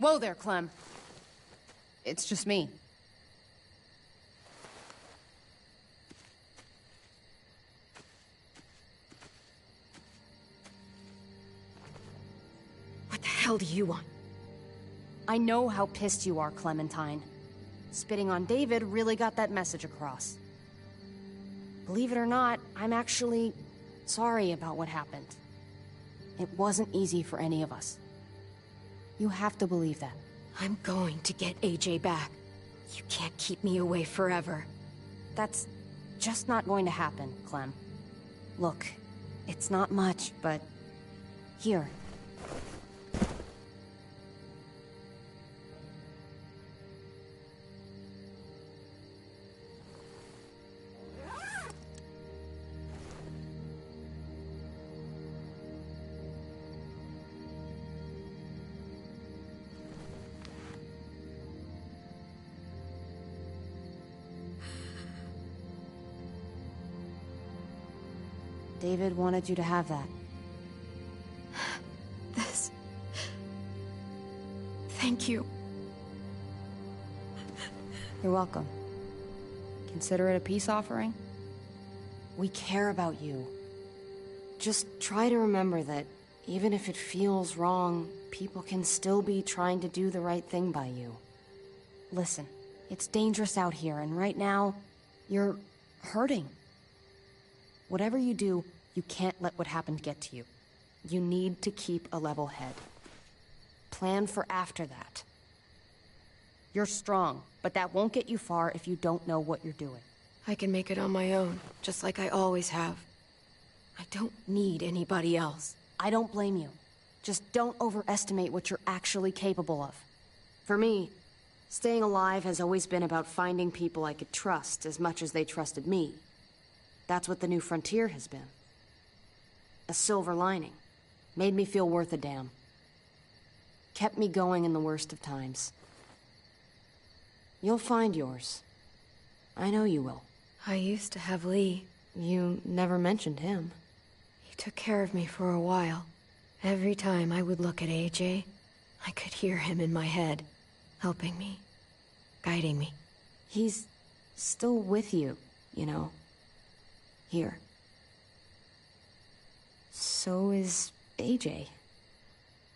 Whoa there, Clem. It's just me. What the hell do you want? I know how pissed you are, Clementine. Spitting on David really got that message across. Believe it or not, I'm actually sorry about what happened. It wasn't easy for any of us. You have to believe that. I'm going to get AJ back. You can't keep me away forever. That's just not going to happen, Clem. Look, it's not much, but... Here. David wanted you to have that. This... Thank you. You're welcome. Consider it a peace offering? We care about you. Just try to remember that even if it feels wrong, people can still be trying to do the right thing by you. Listen, it's dangerous out here, and right now, you're hurting. Whatever you do, you can't let what happened get to you. You need to keep a level head. Plan for after that. You're strong, but that won't get you far if you don't know what you're doing. I can make it on my own, just like I always have. I don't need anybody else. I don't blame you. Just don't overestimate what you're actually capable of. For me, staying alive has always been about finding people I could trust as much as they trusted me. That's what the new frontier has been. A silver lining. Made me feel worth a damn. Kept me going in the worst of times. You'll find yours. I know you will. I used to have Lee. You never mentioned him. He took care of me for a while. Every time I would look at AJ, I could hear him in my head, helping me, guiding me. He's still with you, you know. Here. So is AJ.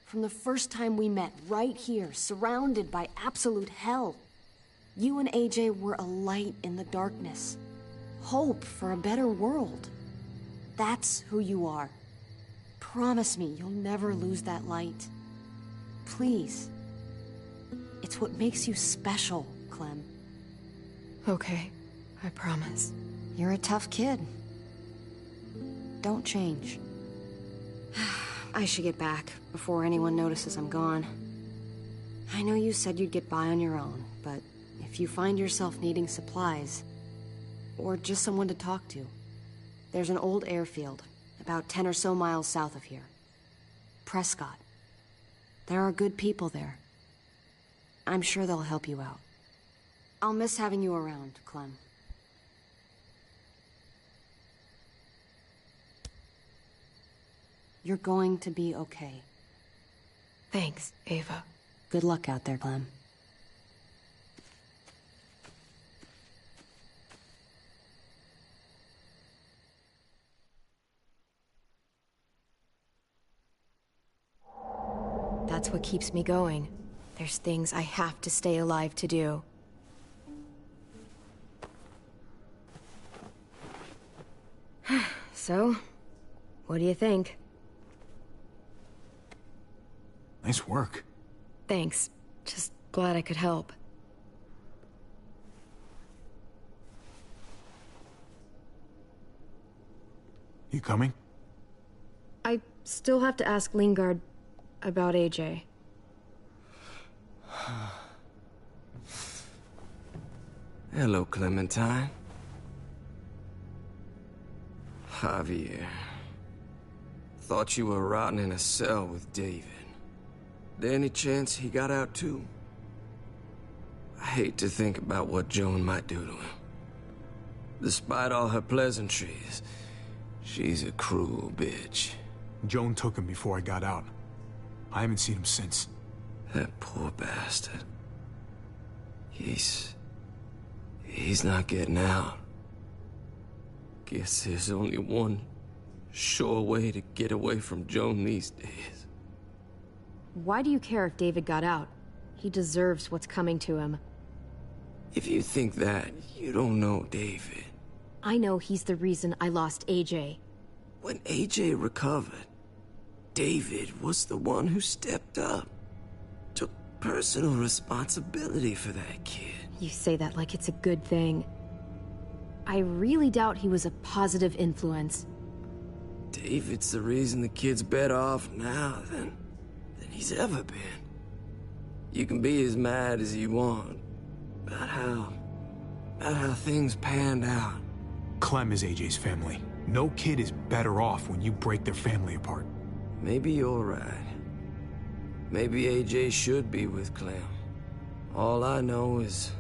From the first time we met, right here, surrounded by absolute hell, you and AJ were a light in the darkness. Hope for a better world. That's who you are. Promise me you'll never lose that light. Please. It's what makes you special, Clem. Okay, I promise. You're a tough kid. Don't change. I should get back before anyone notices I'm gone. I know you said you'd get by on your own, but if you find yourself needing supplies, or just someone to talk to, there's an old airfield, about 10 or so miles south of here. Prescott. There are good people there. I'm sure they'll help you out. I'll miss having you around, Clem. You're going to be okay. Thanks, Ava. Good luck out there, Clem. That's what keeps me going. There's things I have to stay alive to do. So, what do you think? Nice work. Thanks. Just glad I could help. You coming? I still have to ask Lingard about AJ. Hello, Clementine. Javier. Thought you were rotting in a cell with David. There any chance he got out too? I hate to think about what Joan might do to him. Despite all her pleasantries, she's a cruel bitch. Joan took him before I got out. I haven't seen him since. That poor bastard. He's not getting out. Guess there's only one sure way to get away from Joan these days. Why do you care if David got out? He deserves what's coming to him. If you think that, you don't know David. I know he's the reason I lost AJ. When AJ recovered, David was the one who stepped up. Took personal responsibility for that kid. You say that like it's a good thing. I really doubt he was a positive influence. David's the reason the kid's better off now than he's ever been. You can be as mad as you want about how things panned out. Clem is AJ's family. No kid is better off when you break their family apart. Maybe you're right. Maybe AJ should be with Clem. All I know is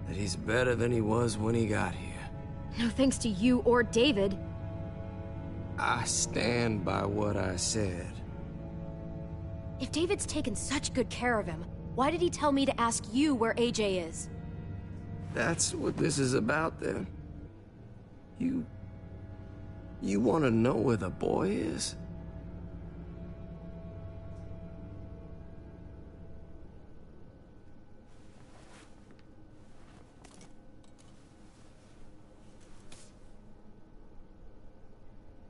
that he's better than he was when he got here. No thanks to you or David. I stand by what I said. If David's taken such good care of him, why did he tell me to ask you where AJ is? That's what this is about, then. You want to know where the boy is?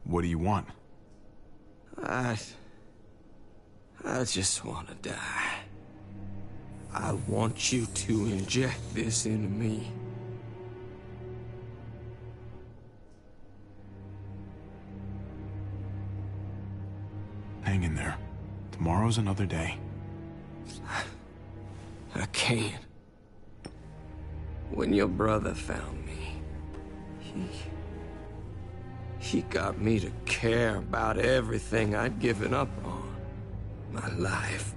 What do you want? I just want to die. I want you to inject this into me. Hang in there. Tomorrow's another day. I can't. When your brother found me, he got me to care about everything I'd given up on. My life.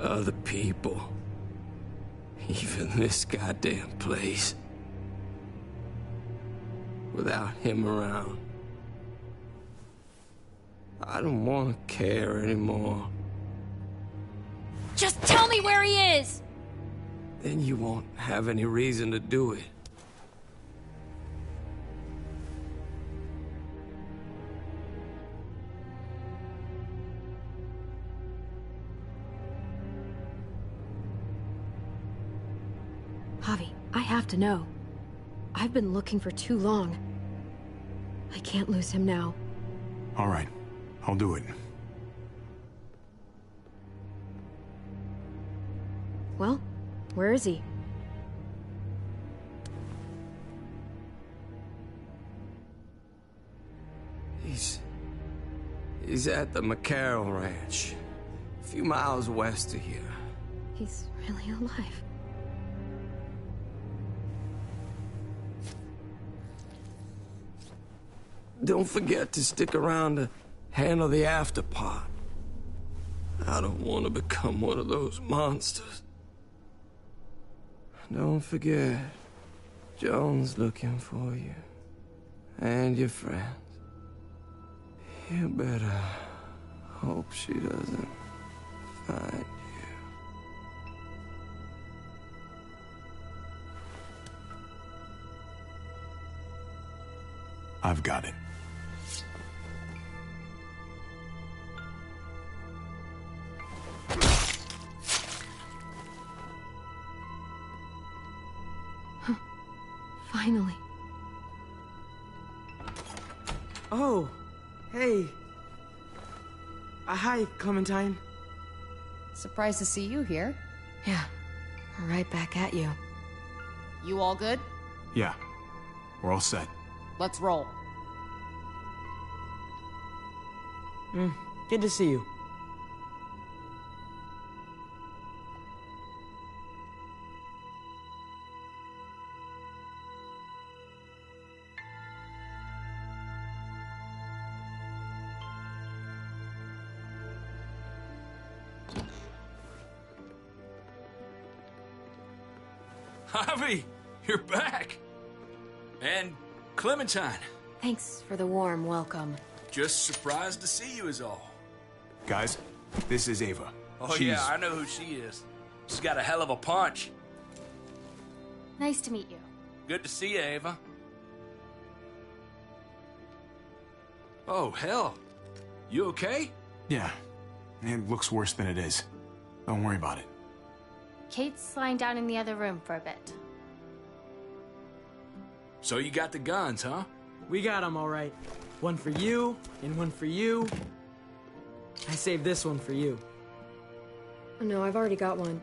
Other people. Even this goddamn place. Without him around, I don't want to care anymore. Just tell me where he is! Then you won't have any reason to do it. Javi, I have to know. I've been looking for too long. I can't lose him now. All right, I'll do it. Well, where is he? He's at the McCarroll Ranch, a few miles west of here. He's really alive. Don't forget to stick around to handle the after part. I don't want to become one of those monsters. Don't forget, Joan's looking for you. And your friends. You better hope she doesn't find you. I've got it. Finally. Oh, hey. Hi, Clementine. Surprised to see you here. Yeah, right back at you. You all good? Yeah, we're all set. Let's roll. Good to see you. Javi, you're back. And Clementine. Thanks for the warm welcome. Just surprised to see you is all. Guys, this is Ava. Oh, She's... yeah, I know who she is. She's got a hell of a punch. Nice to meet you. Good to see you, Ava. Oh, hell. You okay? Yeah. It looks worse than it is. Don't worry about it. Kate's lying down in the other room for a bit. So you got the guns, huh? We got them all right. One for you, and one for you. I saved this one for you. Oh, no, I've already got one.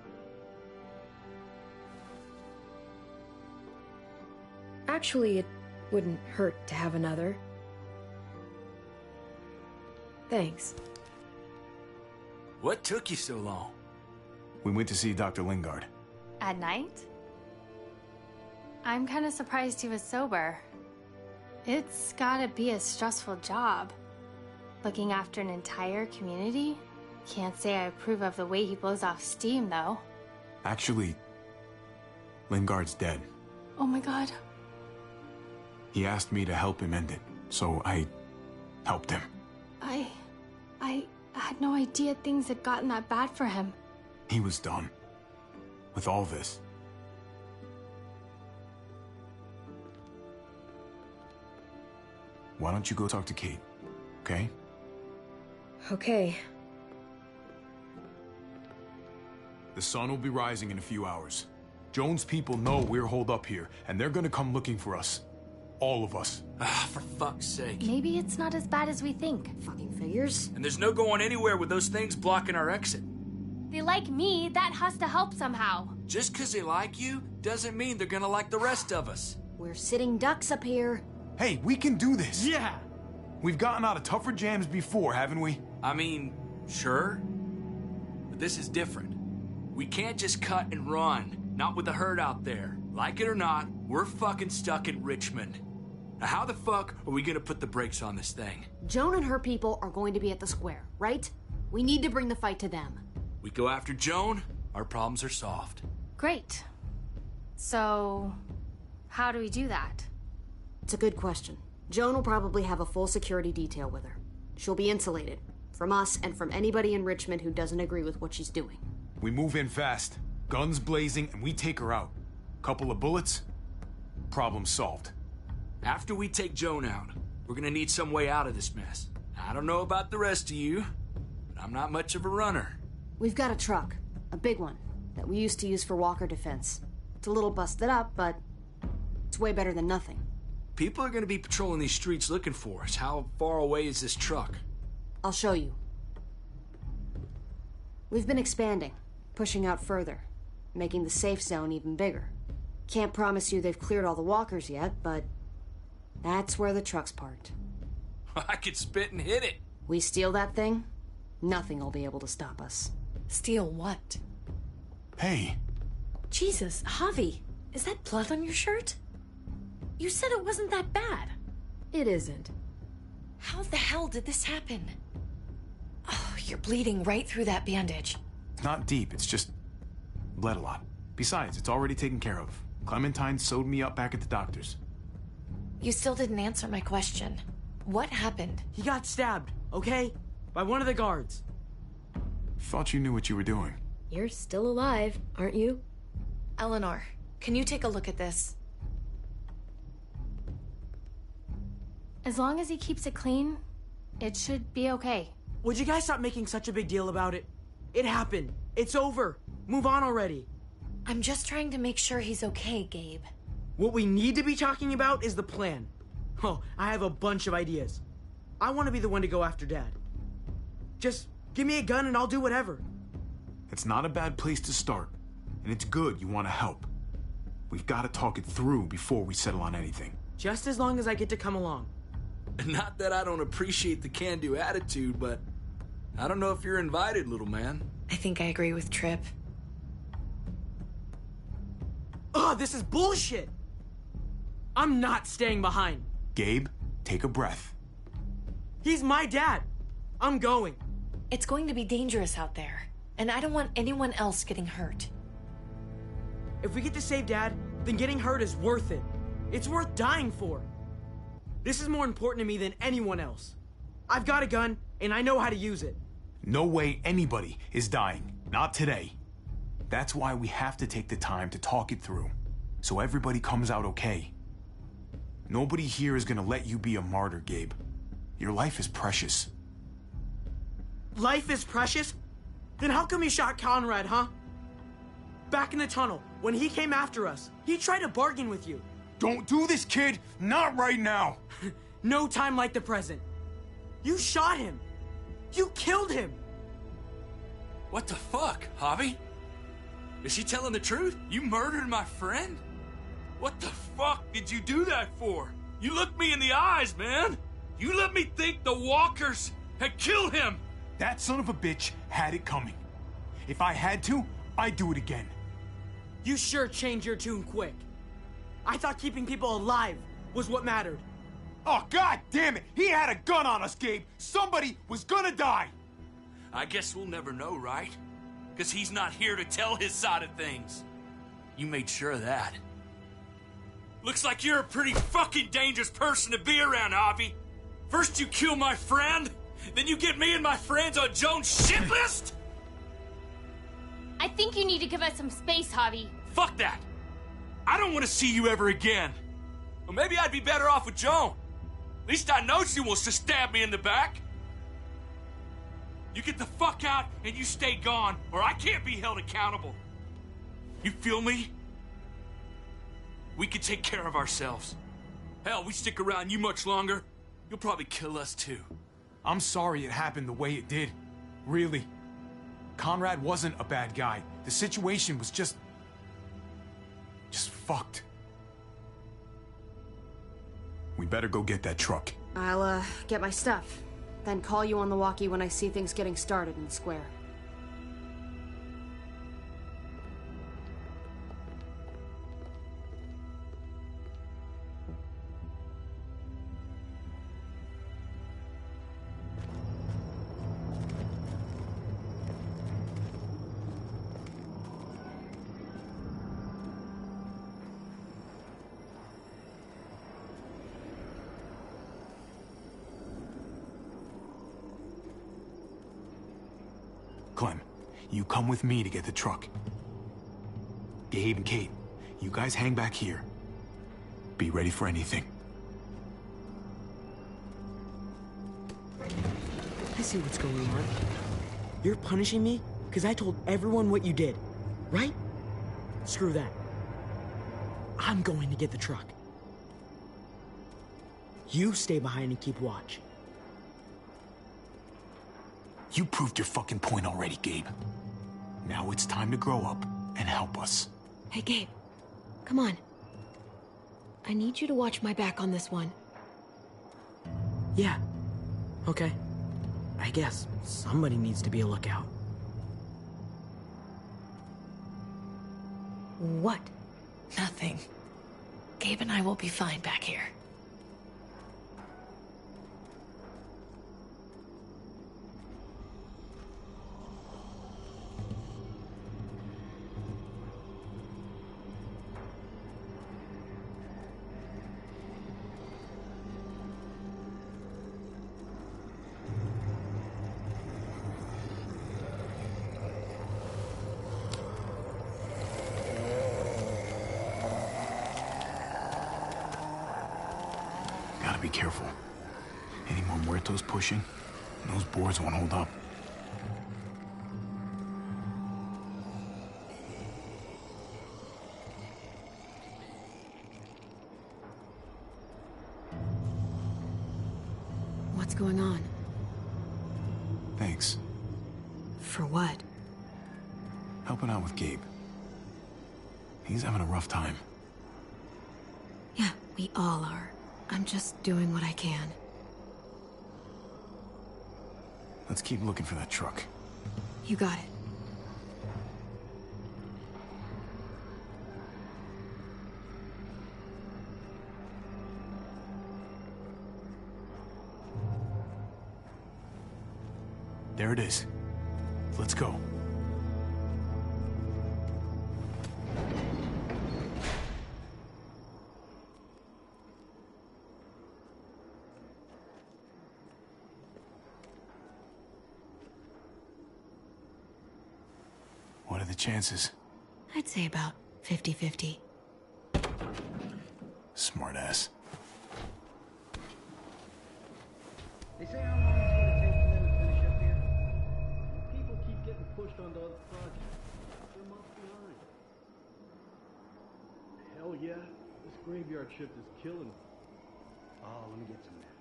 Actually, it wouldn't hurt to have another. Thanks. What took you so long? We went to see Dr. Lingard. At night? I'm kind of surprised he was sober. It's gotta be a stressful job. Looking after an entire community? Can't say I approve of the way he blows off steam, though. Actually, Lingard's dead. Oh my god. He asked me to help him end it, so I helped him. I had no idea things had gotten that bad for him. He was done with all this. Why don't you go talk to Kate, okay? Okay. The sun will be rising in a few hours. Jones' people know we're holed up here, and they're gonna come looking for us. All of us. Ah, for fuck's sake. Maybe it's not as bad as we think. Fucking figures. And there's no going anywhere with those things blocking our exit. They like me, that has to help somehow. Just because they like you doesn't mean they're gonna like the rest of us. We're sitting ducks up here. Hey, we can do this! Yeah! We've gotten out of tougher jams before, haven't we? I mean, sure. But this is different. We can't just cut and run. Not with the herd out there. Like it or not, we're fucking stuck in Richmond. Now how the fuck are we gonna put the brakes on this thing? Joan and her people are going to be at the square, right? We need to bring the fight to them. We go after Joan, our problems are solved. Great. So, how do we do that? It's a good question. Joan will probably have a full security detail with her. She'll be insulated. From us and from anybody in Richmond who doesn't agree with what she's doing. We move in fast, guns blazing, and we take her out. Couple of bullets, problem solved. After we take Joan out, we're gonna need some way out of this mess. I don't know about the rest of you, but I'm not much of a runner. We've got a truck. A big one. That we used to use for walker defense. It's a little busted up, but it's way better than nothing. People are gonna be patrolling these streets looking for us. How far away is this truck? I'll show you. We've been expanding, pushing out further, making the safe zone even bigger. Can't promise you they've cleared all the walkers yet, but that's where the truck's parked. I could spit and hit it. We steal that thing, nothing will be able to stop us. Steal what? Hey, Jesus, Javi, is that blood on your shirt? You said it wasn't that bad. It isn't. How the hell did this happen? Oh, you're bleeding right through that bandage. it's not deep, it's just bled a lot. Besides, it's already taken care of. Clementine sewed me up back at the doctor's. You still didn't answer my question. What happened? He got stabbed, okay? By one of the guards. Thought you knew what you were doing. You're still alive, aren't you? Eleanor, can you take a look at this? As long as he keeps it clean, it should be okay. Would you guys stop making such a big deal about it? It happened. It's over. Move on already. I'm just trying to make sure he's okay, Gabe. What we need to be talking about is the plan. Oh, I have a bunch of ideas. I want to be the one to go after Dad. Just give me a gun and I'll do whatever. It's not a bad place to start, and it's good you want to help. We've got to talk it through before we settle on anything. Just as long as I get to come along. Not that I don't appreciate the can-do attitude, but I don't know if you're invited, little man. I think I agree with Tripp. Ugh, this is bullshit! I'm not staying behind. Gabe, take a breath. He's my dad. I'm going. It's going to be dangerous out there, and I don't want anyone else getting hurt. If we get to save Dad, then getting hurt is worth it. It's worth dying for. This is more important to me than anyone else. I've got a gun, and I know how to use it. No way anybody is dying. Not today. That's why we have to take the time to talk it through, so everybody comes out okay. Nobody here is gonna let you be a martyr, Gabe. Your life is precious. Life is precious? Then how come you shot Conrad, huh? Back in the tunnel, when he came after us, he tried to bargain with you. Don't do this, kid! Not right now! No time like the present. You shot him. You killed him. What the fuck, Javi? Is she telling the truth? You murdered my friend? What the fuck did you do that for? You looked me in the eyes, man! You let me think the walkers had killed him! That son of a bitch had it coming. If I had to, I'd do it again. You sure changed your tune quick. I thought keeping people alive was what mattered. Oh, god damn it! He had a gun on us, Gabe! Somebody was gonna die! I guess we'll never know, right? Because he's not here to tell his side of things. You made sure of that. Looks like you're a pretty fucking dangerous person to be around, Javi. First you kill my friend, then you get me and my friends on Jones' shit list? I think you need to give us some space, Javi. Fuck that! I don't want to see you ever again. Or maybe I'd be better off with Joan. At least I know she wants to stab me in the back. You get the fuck out and you stay gone, or I can't be held accountable. You feel me? We can take care of ourselves. Hell, we stick around you much longer, you'll probably kill us too. I'm sorry it happened the way it did. Really. Conrad wasn't a bad guy. The situation was just fucked. We better go get that truck. I'll, get my stuff. Then call you on the walkie when I see things getting started in the square. Clem, you come with me to get the truck. Gabe and Kate, you guys hang back here. Be ready for anything. I see what's going on. You're punishing me because I told everyone what you did, right? Screw that. I'm going to get the truck. You stay behind and keep watch. You proved your fucking point already, Gabe. Now it's time to grow up and help us. Hey, Gabe. Come on. I need you to watch my back on this one. Yeah. Okay. I guess somebody needs to be a lookout. What? Nothing. Gabe and I will be fine back here. Gotta be careful. Any more muertos pushing, and those boards won't hold up. What's going on? Thanks. For what? Helping out with Gabe. He's having a rough time. Yeah, we all are. I'm just doing what I can. Let's keep looking for that truck. You got it. There it is. Let's go. the chances? I'd say about 50-50. Smartass. They say how long it's gonna take for them to finish up here. People keep getting pushed onto other projects. They're months behind. Hell yeah, this graveyard shift is killing me. Oh, let me get some now.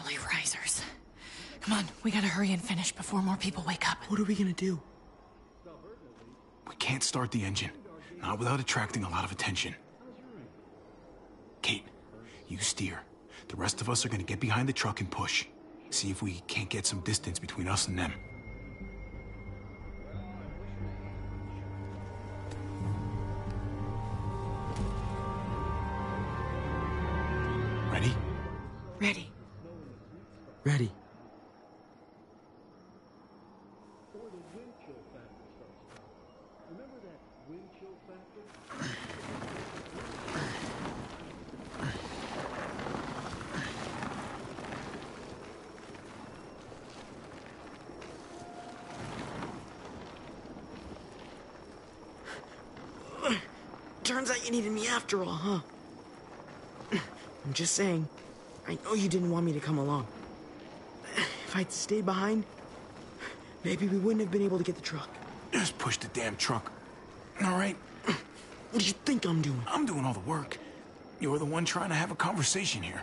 Early risers. Come on, we gotta hurry and finish before more people wake up. What are we gonna do? We can't start the engine. Not without attracting a lot of attention. Kate, you steer. The rest of us are gonna get behind the truck and push. See if we can't get some distance between us and them. Ready? Ready. Ready. Or the wind chill factor starts. Remember that wind chill factor? Turns out you needed me after all, huh? I'm just saying, I know you didn't want me to come along. If I'd stayed behind, maybe we wouldn't have been able to get the truck. Just push the damn truck. All right? What do you think I'm doing? I'm doing all the work. You're the one trying to have a conversation here.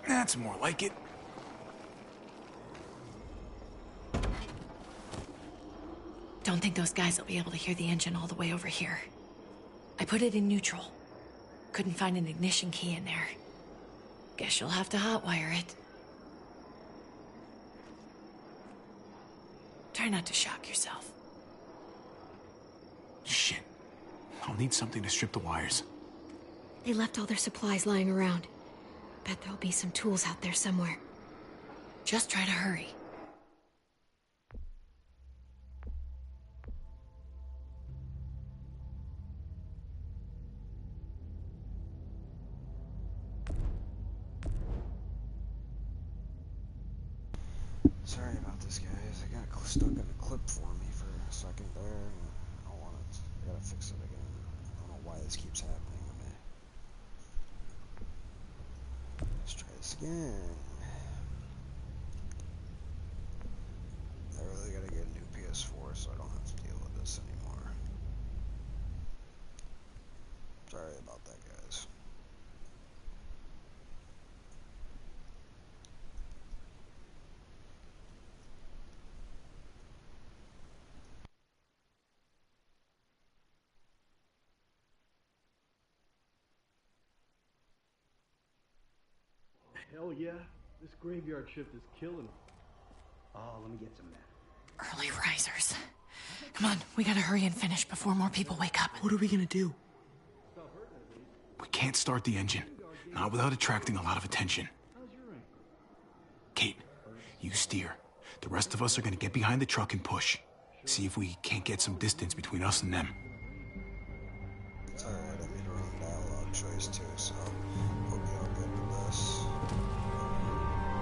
That's more like it. Don't think those guys will be able to hear the engine all the way over here. I put it in neutral. Couldn't find an ignition key in there. Guess you'll have to hotwire it. Try not to shock yourself. Shit. I'll need something to strip the wires. They left all their supplies lying around. Bet there'll be some tools out there somewhere. Just try to hurry. Sorry about this, guys. I got stuck in a clip for me for a second there. I don't want it. I gotta fix it again. I don't know why this keeps happening to me. Let's try this again. I really gotta get a new PS4 so I don't have to deal with this anymore. Sorry about that, guys. Hell yeah, this graveyard shift is killing me. Oh, let me get some now. Early risers. Come on, we gotta hurry and finish before more people wake up. What are we gonna do? We can't start the engine. Not without attracting a lot of attention. Kate, you steer. The rest of us are gonna get behind the truck and push. See if we can't get some distance between us and them. It's alright, I made a wrong dialogue choice too, so hope you're all good with this.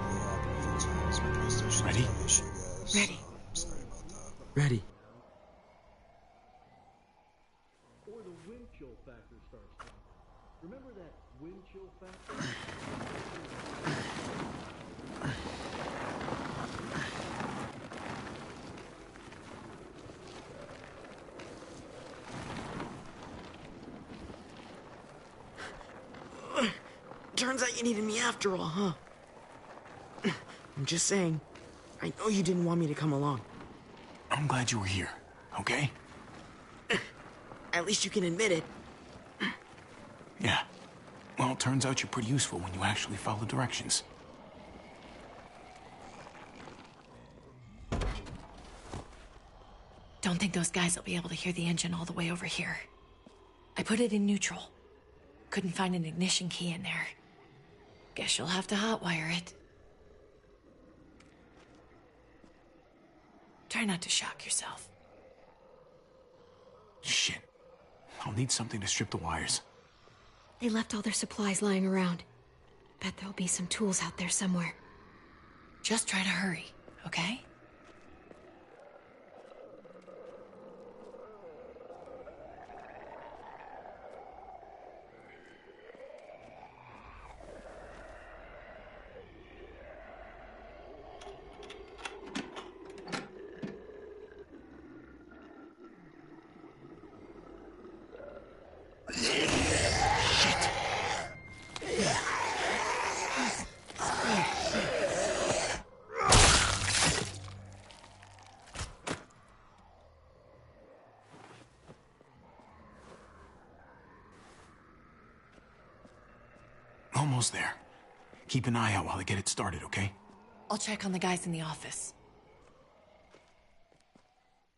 Really happened a few times. My PlayStation's Ready? no issue, guys. Ready. So, sorry about that. Ready. Or the wind chill factor starts. Remember that wind chill factor? Turns out you needed me after all, huh? I'm just saying, I know you didn't want me to come along. I'm glad you were here, okay? At least you can admit it. Yeah. Well, it turns out you're pretty useful when you actually follow directions. Don't think those guys will be able to hear the engine all the way over here. I put it in neutral. Couldn't find an ignition key in there. Guess you'll have to hotwire it. Try not to shock yourself. Shit. I'll need something to strip the wires. They left all their supplies lying around. Bet there'll be some tools out there somewhere. Just try to hurry, okay? Almost there. Keep an eye out while I get it started, okay? I'll check on the guys in the office.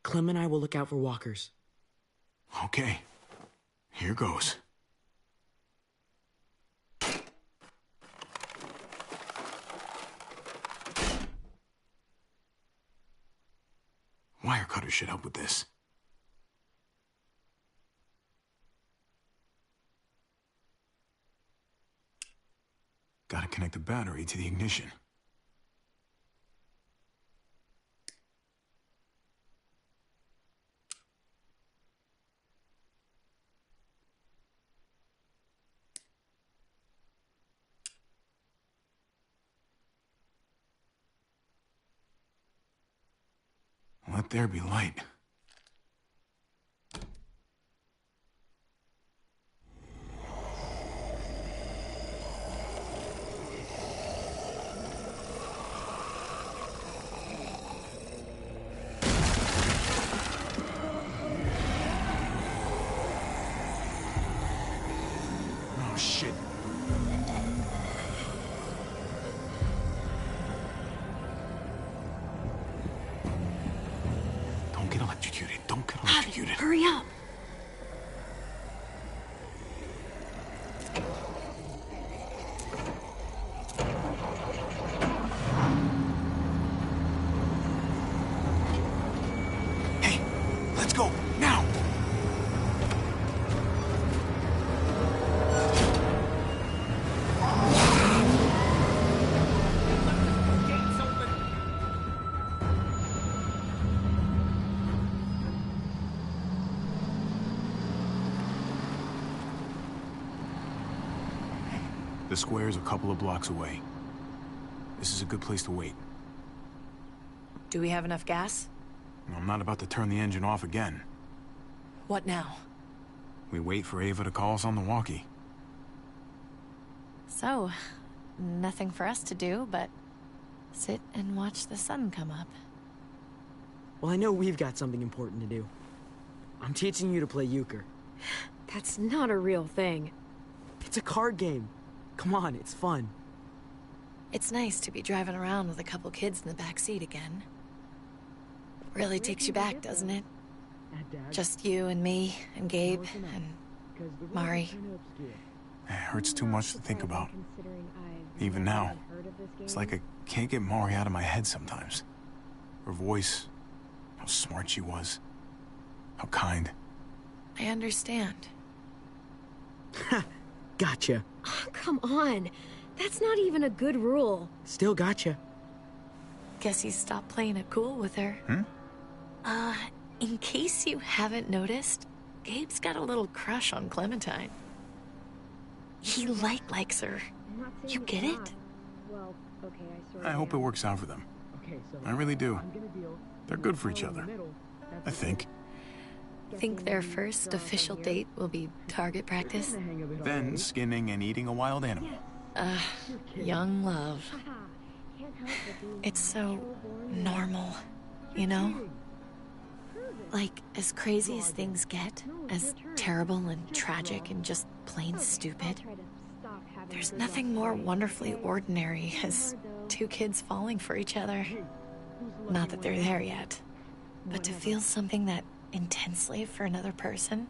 Clem and I will look out for walkers. Okay. Here goes. Wire cutter should help with this. Gotta connect the battery to the ignition. Let there be light. Oh, shit. Don't get electrocuted. Don't get electrocuted. Hurry up! Hey, let's go, now! The square's a couple of blocks away. This is a good place to wait. Do we have enough gas? I'm not about to turn the engine off again. What now? We wait for Ava to call us on the walkie. So, nothing for us to do but sit and watch the sun come up. Well, I know we've got something important to do. I'm teaching you to play euchre. That's not a real thing. It's a card game. Come on, it's fun. It's nice to be driving around with a couple kids in the back seat again. Really takes you back, doesn't it? Just you and me and Gabe and Mari. It hurts too much to think about. Even now, it's like I can't get Mari out of my head sometimes. Her voice, how smart she was, how kind. I understand. Gotcha. Oh, come on. That's not even a good rule. Still gotcha. Guess he stopped playing it cool with her. In case you haven't noticed, Gabe's got a little crush on Clementine. He likes her. You get it? Well, okay, I hope it works out for them. I really do. They're good for each other. I think. Think their first official date will be target practice? Then skinning and eating a wild animal. Young love. It's so normal, you know? Like, as crazy as things get, as terrible and tragic and just plain stupid, there's nothing more wonderfully ordinary as two kids falling for each other. Not that they're there yet, but to feel something that intensely for another person.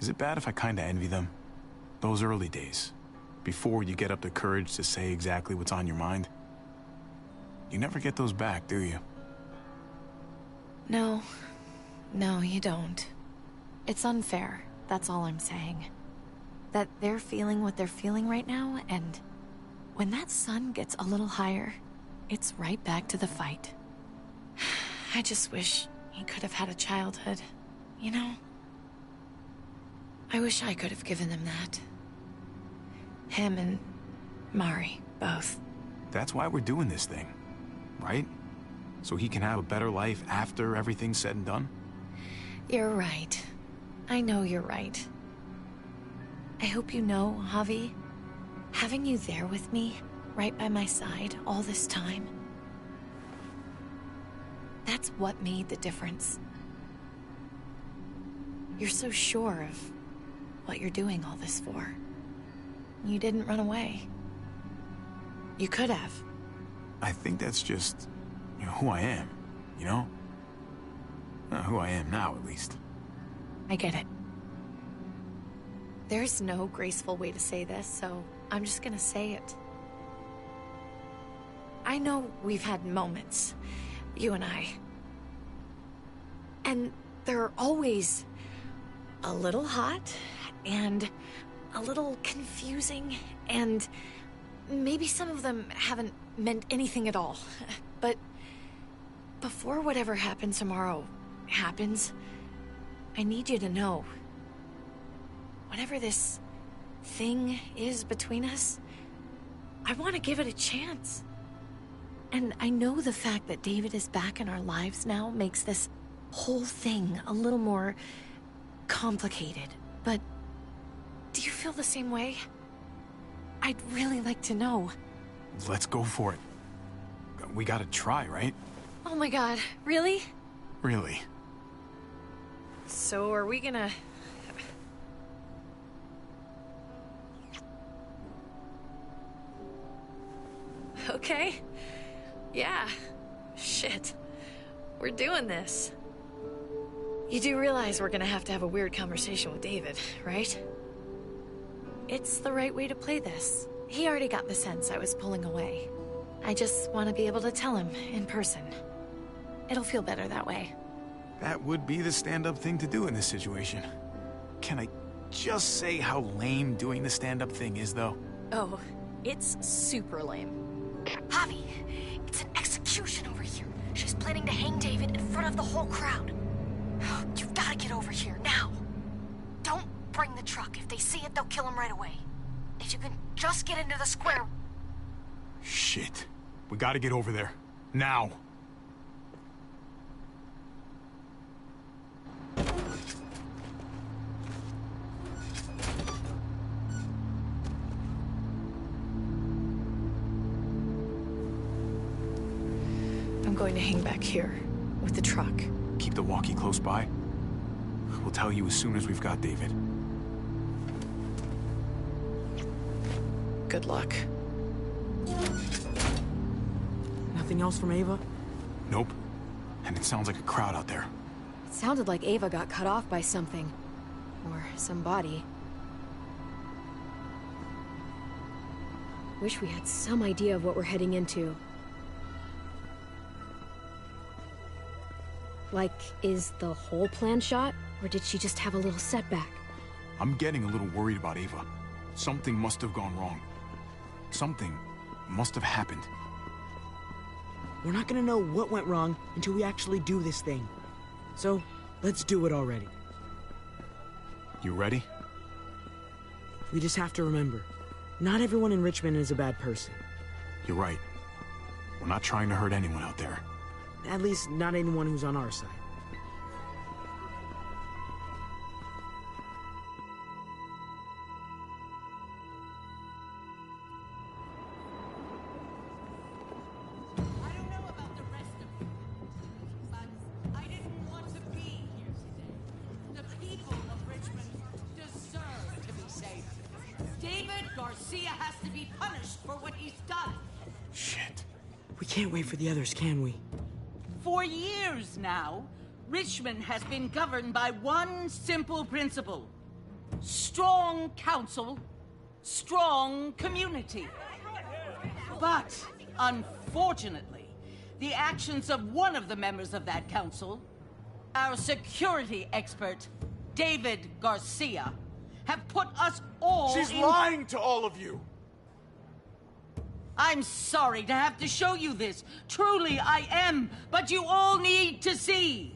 Is it bad if I kinda envy them? Those early days, before you get up the courage to say exactly what's on your mind. You never get those back, do you? No, you don't. It's unfair, that's all I'm saying. That they're feeling what they're feeling right now, and when that sun gets a little higher, it's right back to the fight. I just wish he could have had a childhood, you know? I wish I could have given them that. Him and Mari, both. That's why we're doing this thing, right? So he can have a better life after everything's said and done? You're right. I know you're right. I hope you know, Javi, having you there with me, right by my side all this time, that's what made the difference. You're so sure of what you're doing all this for. You didn't run away. You could have. I think that's just, who I am, you know? Who I am now, at least. I get it. There's no graceful way to say this, so I'm just gonna say it. I know we've had moments, you and I. And they're always a little hot, and a little confusing, and maybe some of them haven't meant anything at all. But before whatever happens tomorrow happens, I need you to know. Whatever this thing is between us, I want to give it a chance. And I know the fact that David is back in our lives now makes this whole thing a little more complicated. But do you feel the same way? I'd really like to know. Let's go for it. We gotta try, right? Oh my god, really? Really. So are we gonna... Okay. Yeah. Shit. We're doing this. You do realize we're gonna have to have a weird conversation with David, right? It's the right way to play this. He already got the sense I was pulling away. I just want to be able to tell him in person. It'll feel better that way. That would be the stand-up thing to do in this situation. Can I just say how lame doing the stand-up thing is, though? Oh, it's super lame. Javi, it's an execution over here. She's planning to hang David in front of the whole crowd. You've got to get over here, now. Don't bring the truck. If they see it, they'll kill him right away. If you can just get into the square... Shit. We gotta get over there. Now. I'm going to hang back here with the truck. Keep the walkie close by. We'll tell you as soon as we've got David. Good luck. Nothing else from Ava? Nope. And it sounds like a crowd out there. It sounded like Ava got cut off by something. Or somebody. Wish we had some idea of what we're heading into. Like, is the whole plan shot? Or did she just have a little setback? I'm getting a little worried about Ava. Something must have gone wrong. Something must have happened. We're not gonna know what went wrong until we actually do this thing. So, let's do it already. You ready? We just have to remember, not everyone in Richmond is a bad person. You're right. We're not trying to hurt anyone out there. At least, not anyone who's on our side. I don't know about the rest of you, but I didn't want to be here today. The people of Richmond deserve to be safe. David Garcia has to be punished for what he's done. Shit. We can't wait for the others, can we? For years now, Richmond has been governed by one simple principle. Strong council, strong community. But, unfortunately, the actions of one of the members of that council, our security expert, David Garcia, have put us all She's lying to all of you! I'm sorry to have to show you this. Truly, I am. But you all need to see.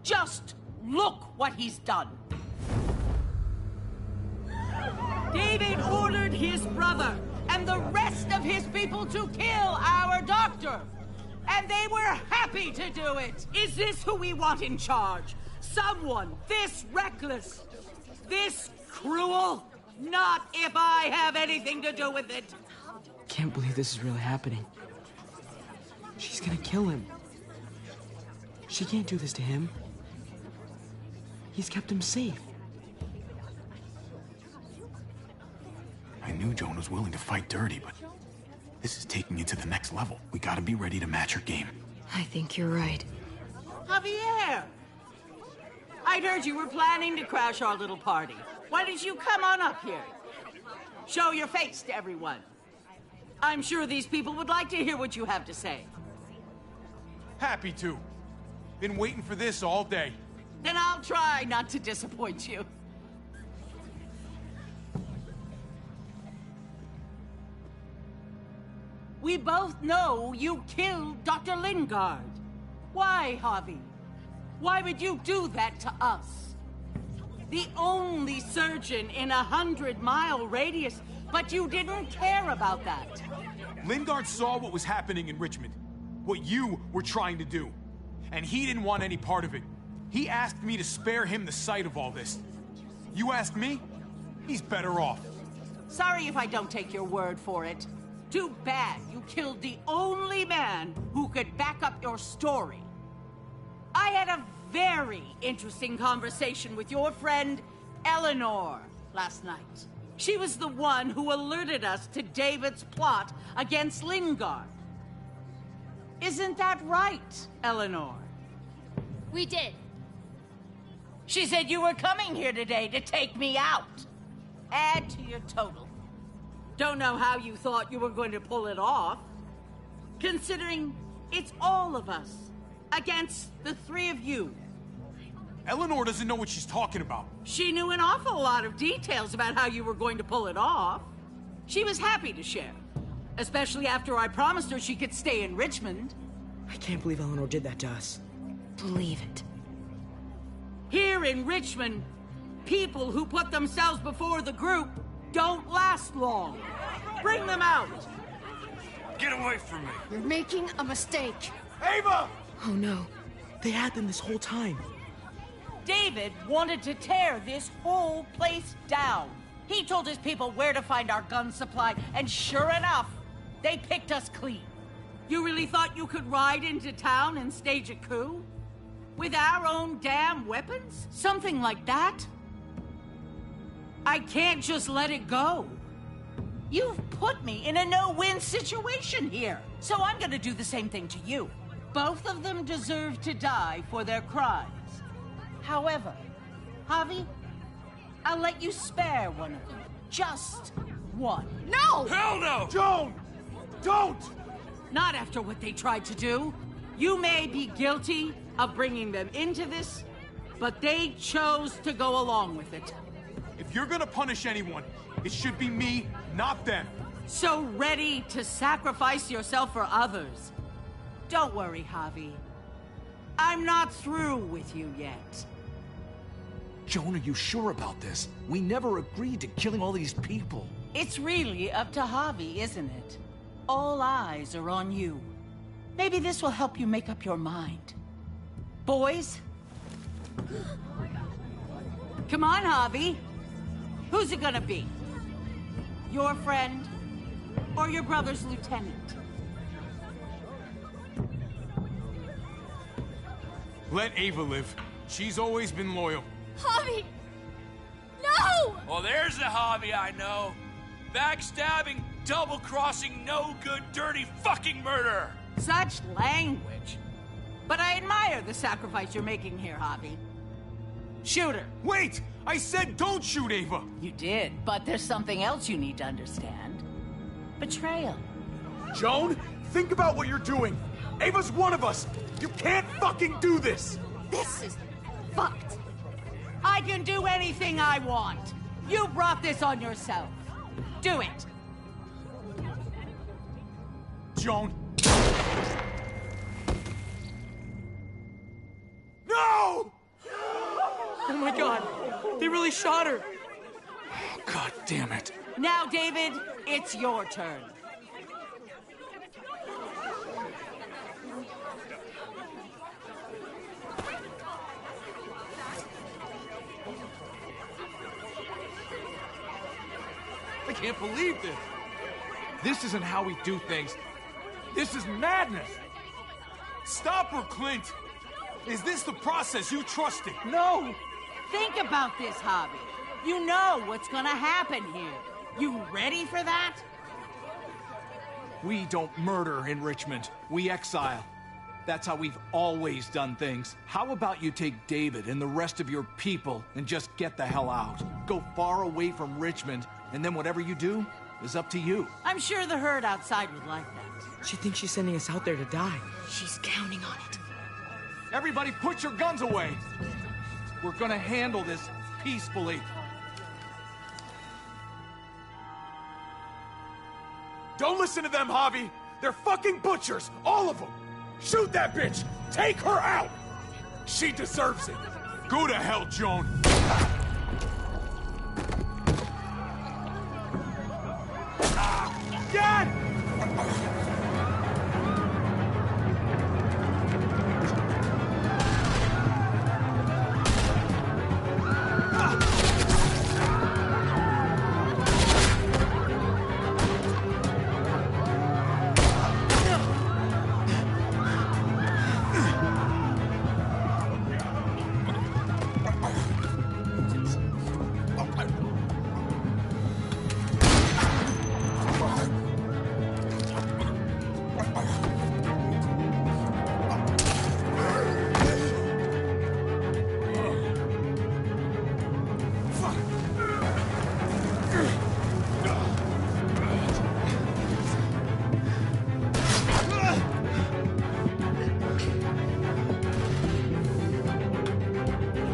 Just look what he's done. David ordered his brother and the rest of his people to kill our doctor. And they were happy to do it. Is this who we want in charge? Someone this reckless, this cruel? Not if I have anything to do with it. Can't believe this is really happening. She's gonna kill him. She can't do this to him. He's kept him safe. knew Joan was willing to fight dirty, but this is taking it to the next level. We gotta be ready to match her game. I think you're right. Javier! I'd heard you were planning to crash our little party. Why did you come on up here? Show your face to everyone. I'm sure these people would like to hear what you have to say. Happy to. Been waiting for this all day. Then I'll try not to disappoint you. We both know you killed Dr. Lingard. Why, Javi? Why would you do that to us? The only surgeon in a 100-mile radius, but you didn't care about that. Lingard saw what was happening in Richmond, what you were trying to do, and he didn't want any part of it. He asked me to spare him the sight of all this. You ask me? He's better off. Sorry if I don't take your word for it. Too bad you killed the only man who could back up your story. I had a very interesting conversation with your friend Eleanor last night. She was the one who alerted us to David's plot against Lingard. Isn't that right, Eleanor? We did. She said you were coming here today to take me out. Add to your total. Don't know how you thought you were going to pull it off, considering it's all of us against the three of you. Eleanor doesn't know what she's talking about. She knew an awful lot of details about how you were going to pull it off. She was happy to share, especially after I promised her she could stay in Richmond. I can't believe Eleanor did that to us. Believe it. Here in Richmond, people who put themselves before the group don't last long. Bring them out. Get away from me. You're making a mistake. Ava! Oh no. They had them this whole time. David wanted to tear this whole place down. He told his people where to find our gun supply, and sure enough, they picked us clean. You really thought you could ride into town and stage a coup? With our own damn weapons? Something like that? I can't just let it go. You've put me in a no-win situation here, so I'm gonna do the same thing to you. Both of them deserve to die for their crimes. However, Javi, I'll let you spare one of them. Just one. No! Hell no! Joan! Don't! Not after what they tried to do. You may be guilty of bringing them into this, but they chose to go along with it. If you're gonna punish anyone, it should be me, not them. So ready to sacrifice yourself for others. Don't worry, Javi. I'm not through with you yet. Joan, are you sure about this? We never agreed to killing all these people. It's really up to Javi, isn't it? All eyes are on you. Maybe this will help you make up your mind. Boys? Come on, Javi. Who's it gonna be? Your friend or your brother's lieutenant? Let Ava live. She's always been loyal. Javi! No! Well, there's the hobby I know. Backstabbing, double-crossing, no-good, dirty fucking murderer! Such language. But I admire the sacrifice you're making here, Javi. Shoot her. Wait! I said don't shoot Ava! You did, but there's something else you need to understand. Betrayal. Joan, think about what you're doing. Ava's one of us. You can't fucking do this. This is fucked. I can do anything I want. You brought this on yourself. Do it. Joan. No! Oh my god, they really shot her. God damn it. Now, David, it's your turn. I can't believe this. This isn't how we do things. This is madness. Stop her, Clint. Is this the process you trusted? No. Think about this, Javi. You know what's gonna happen here. You ready for that? We don't murder in Richmond. We exile. That's how we've always done things. How about you take David and the rest of your people and just get the hell out? Go far away from Richmond, and then whatever you do is up to you. I'm sure the herd outside would like that. She thinks she's sending us out there to die. She's counting on it. Everybody put your guns away. We're gonna handle this peacefully. Don't listen to them, Javi. They're fucking butchers, all of them. Shoot that bitch. Take her out. She deserves it. Go to hell, Joan. Dad!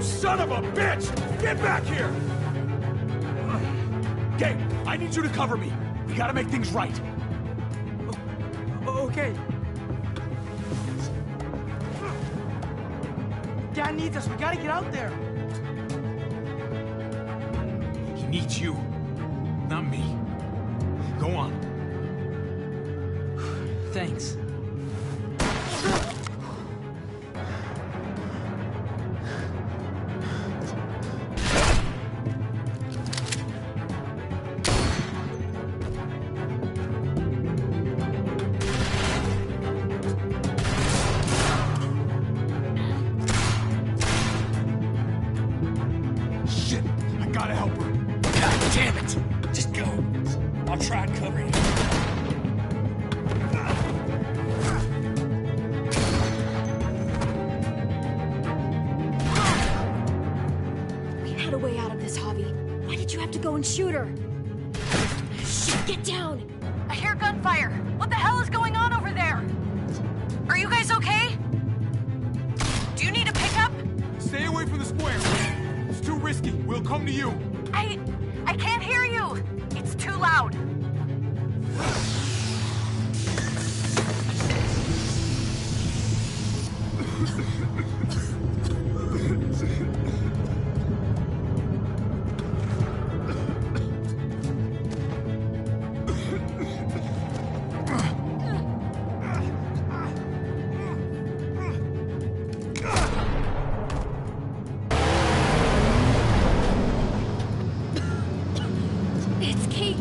Son of a bitch! Get back here! Gabe, I need you to cover me. We gotta make things right. Okay. Dad needs us. We gotta get out there. He needs you, not me. Go on. Thanks. Shit, I gotta help her. God damn it! Just go. I'll try covering you. We had a way out of this, Javi. Why did you have to go and shoot her? Shit, get down! I hear gunfire. What the hell is going on over there? Are you guys okay? Do you need a pickup? Stay away from the square. It's too risky. We'll come to you. I can't hear you. It's too loud. It's Kate!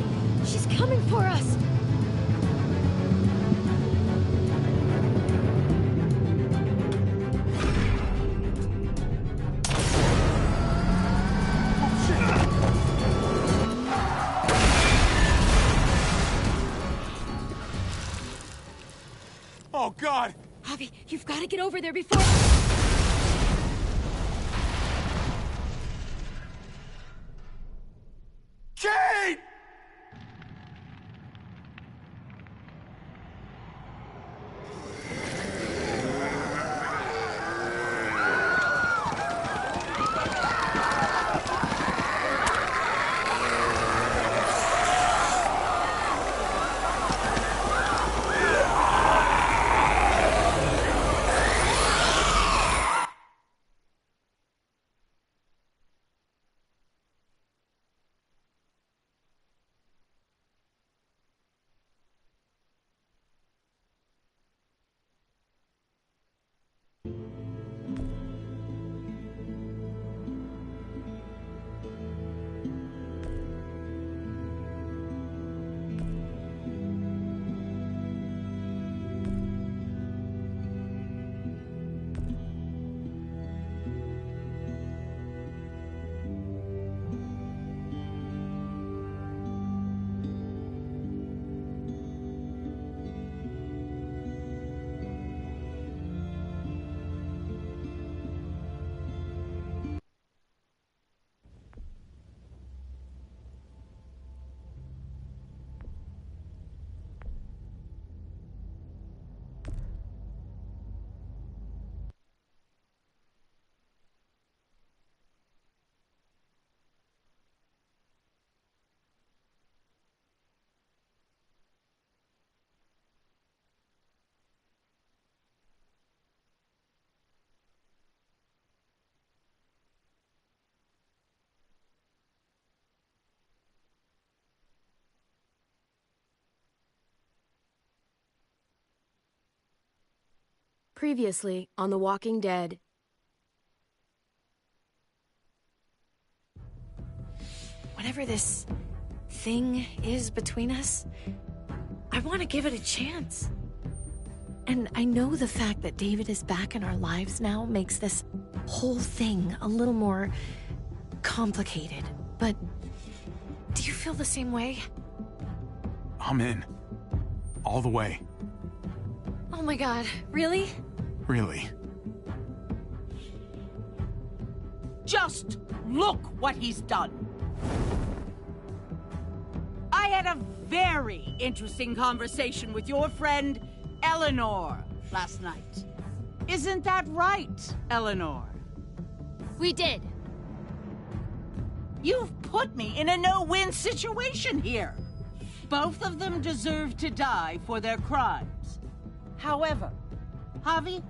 She's coming for us! Oh, God! Javi, you've got to get over there before... Kate! Previously on The Walking Dead. Whatever this thing is between us, I want to give it a chance. And I know the fact that David is back in our lives now makes this whole thing a little more complicated. But do you feel the same way? I'm in. All the way. Oh my god, really? Really. Just look what he's done. I had a very interesting conversation with your friend Eleanor last night. Isn't that right, Eleanor? We did. You've put me in a no-win situation here. Both of them deserve to die for their crimes. However, Javi,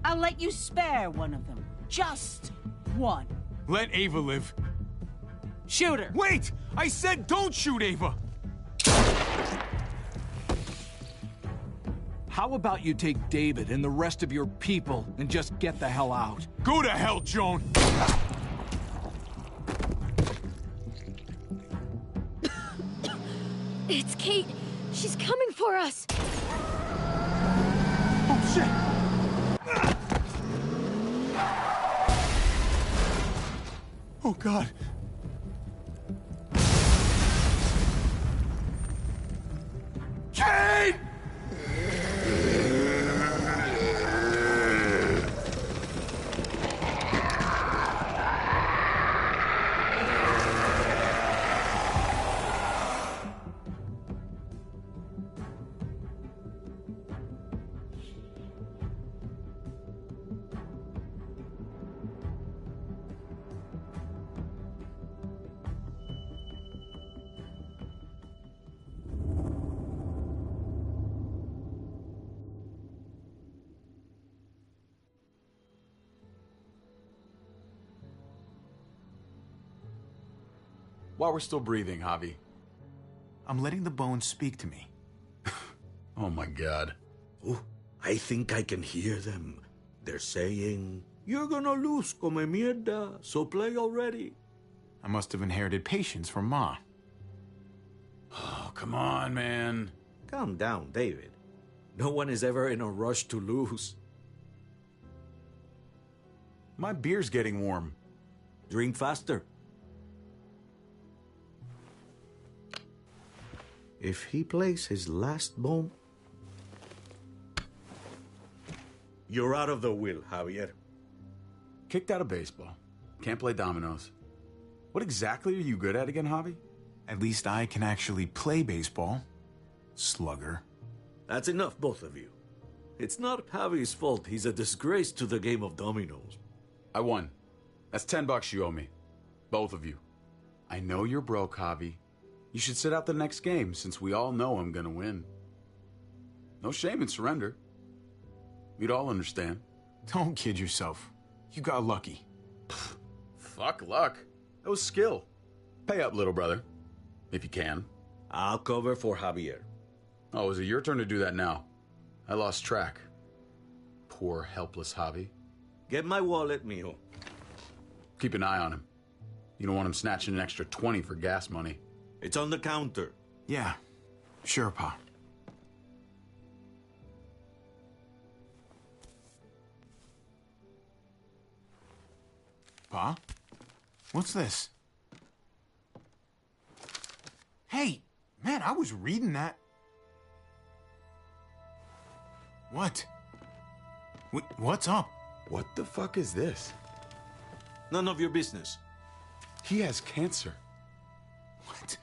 I'll let you spare one of them. Just one. Let Ava live. Shoot her. Wait! I said don't shoot Ava! How about you take David and the rest of your people and just get the hell out? Go to hell, Joan! It's Kate. She's coming for us. Oh, shit! Oh, God. Kate! While we're still breathing, Javi. I'm letting the bones speak to me. Oh my god. Oh, I think I can hear them. They're saying, "You're gonna lose, come mierda, so play already." I must have inherited patience from Ma. Oh, come on, man. Calm down, David. No one is ever in a rush to lose. My beer's getting warm. Drink faster. If he plays his last bone, you're out of the will, Javier. Kicked out of baseball. Can't play dominoes. What exactly are you good at again, Javi? At least I can actually play baseball. Slugger. That's enough, both of you. It's not Javi's fault he's a disgrace to the game of dominoes. I won. That's $10 you owe me. Both of you. I know you're broke, Javi. You should sit out the next game, since we all know I'm gonna win. No shame in surrender. We'd all understand. Don't kid yourself. You got lucky. Fuck luck. That was skill. Pay up, little brother. If you can. I'll cover for Javier. Oh, is it your turn to do that now? I lost track. Poor, helpless Javi. Get my wallet, mijo. Keep an eye on him. You don't want him snatching an extra 20 for gas money. It's on the counter. Yeah, sure, Pa. Pa? What's this? Hey, man, I was reading that. What? What's up? What the fuck is this? None of your business. He has cancer. What?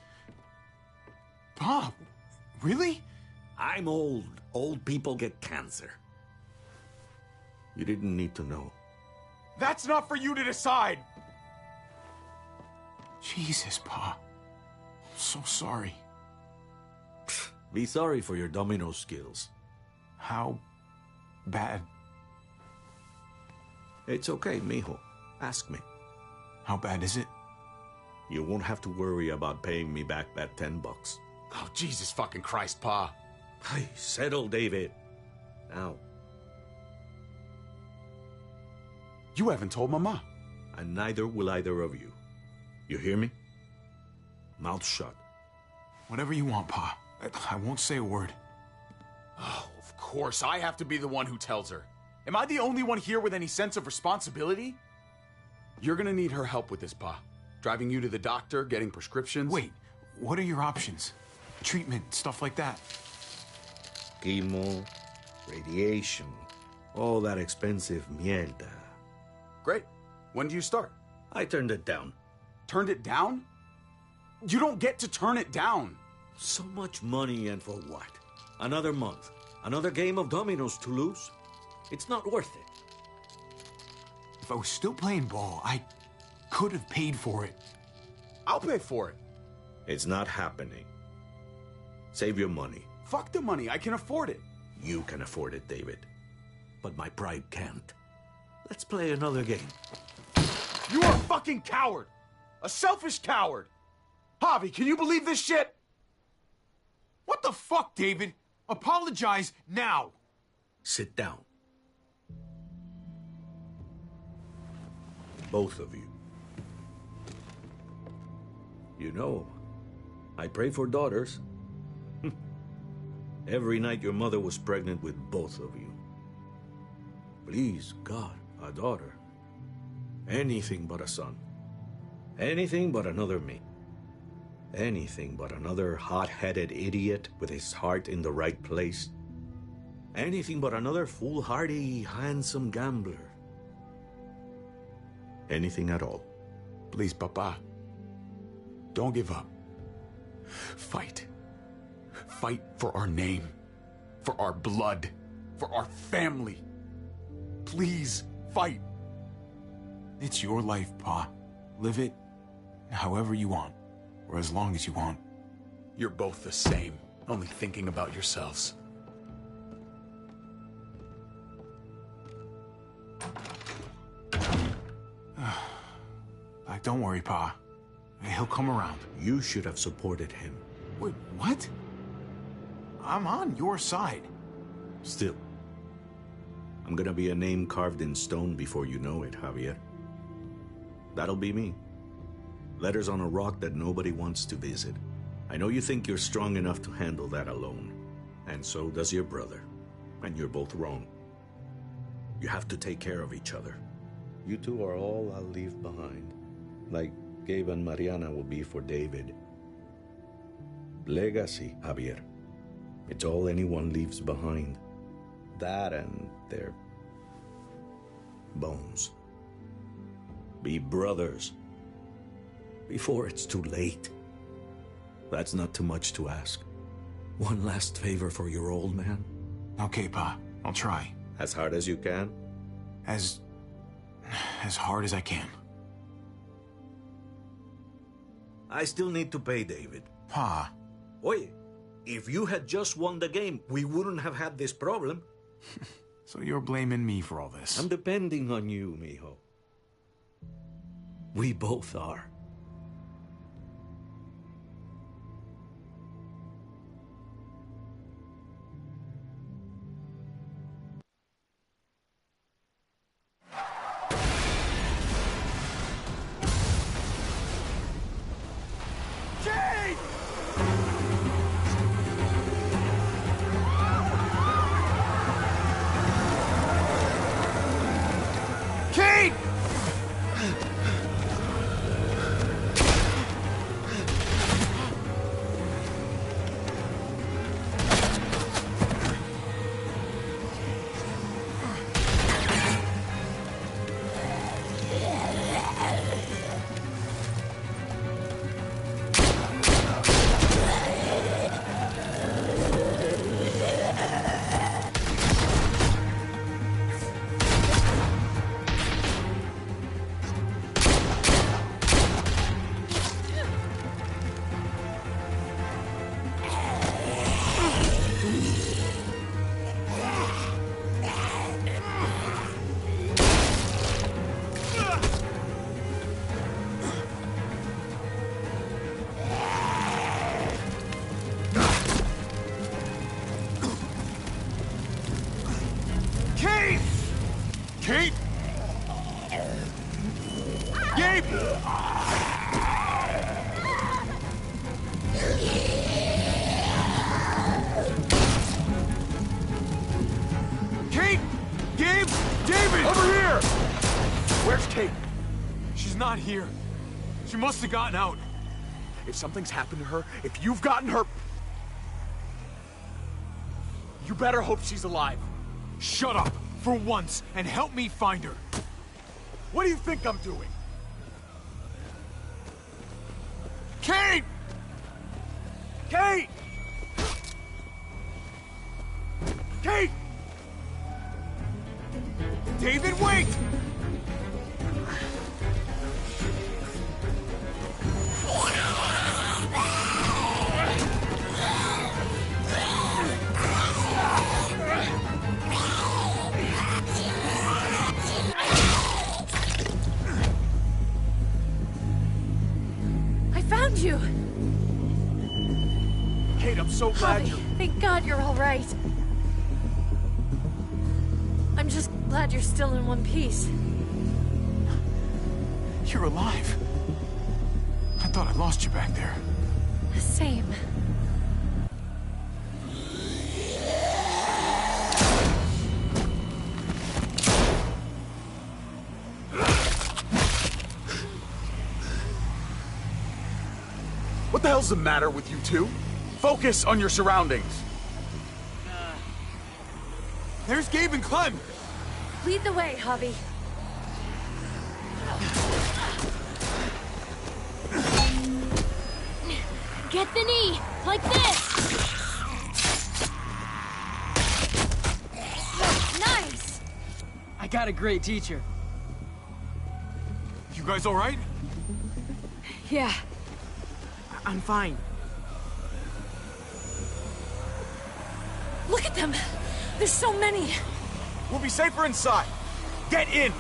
Pa, really? I'm old. Old people get cancer. You didn't need to know. That's not for you to decide! Jesus, Pa. I'm so sorry. Be sorry for your domino skills. How bad? It's okay, mijo. Ask me. How bad is it? You won't have to worry about paying me back that $10. Oh, Jesus fucking Christ, Pa. Hey, settle, David. Now, You haven't told Mama. And neither will either of you. You hear me? Mouth shut. Whatever you want, Pa. I won't say a word. Oh, of course, I have to be the one who tells her. Am I the only one here with any sense of responsibility? You're gonna need her help with this, Pa. Driving you to the doctor, getting prescriptions. Wait, what are your options? Treatment, stuff like that. Chemo, radiation, all that expensive mierda. Great. When do you start? I turned it down. Turned it down? You don't get to turn it down. So much money, and for what? Another month. Another game of dominoes to lose? It's not worth it. If I was still playing ball, I could have paid for it. I'll pay for it. It's not happening. Save your money. Fuck the money. I can afford it. You can afford it, David. But my pride can't. Let's play another game. You are a fucking coward. A selfish coward. Javi, can you believe this shit? What the fuck, David? Apologize now. Sit down. Both of you. You know, I pray for daughters. Every night your mother was pregnant with both of you. Please, God, a daughter. Anything but a son. Anything but another me. Anything but another hot-headed idiot with his heart in the right place. Anything but another foolhardy, handsome gambler. Anything at all. Please, Papa. Don't give up. Fight. Fight for our name. For our blood. For our family. Please, fight. It's your life, Pa. Live it however you want. Or as long as you want. You're both the same. Only thinking about yourselves. Don't worry, Pa. He'll come around. You should have supported him. Wait, what? I'm on your side. Still, I'm gonna be a name carved in stone before you know it, Javier. That'll be me. Letters on a rock that nobody wants to visit. I know you think you're strong enough to handle that alone. And so does your brother. And you're both wrong. You have to take care of each other. You two are all I'll leave behind. Like Gabe and Mariana will be for David. Legacy, Javier. It's all anyone leaves behind. That and their bones. Be brothers. Before it's too late. That's not too much to ask. One last favor for your old man. Okay, Pa. I'll try. As hard as you can? As hard as I can. I still need to pay David. Pa. Oye, if you had just won the game, we wouldn't have had this problem. So you're blaming me for all this? I'm depending on you, mijo. We both are. Kate, she's not here. She must have gotten out. If something's happened to her, if you've gotten her... You better hope she's alive. Shut up, for once, and help me find her. What do you think I'm doing? Kate! Kate! Kate! David, wait! I found you! Kate, I'm so glad Javi, you're... thank God you're all right. I'm just glad you're still in one piece. You're alive. I thought I lost you back there. Same. What the hell's the matter with you two? Focus on your surroundings. There's Gabe and Clem. Lead the way, Javi. Get the knee, like this! Nice! I got a great teacher. You guys all right? Yeah. I'm fine. Look at them! There's so many! We'll be safer inside. Get in!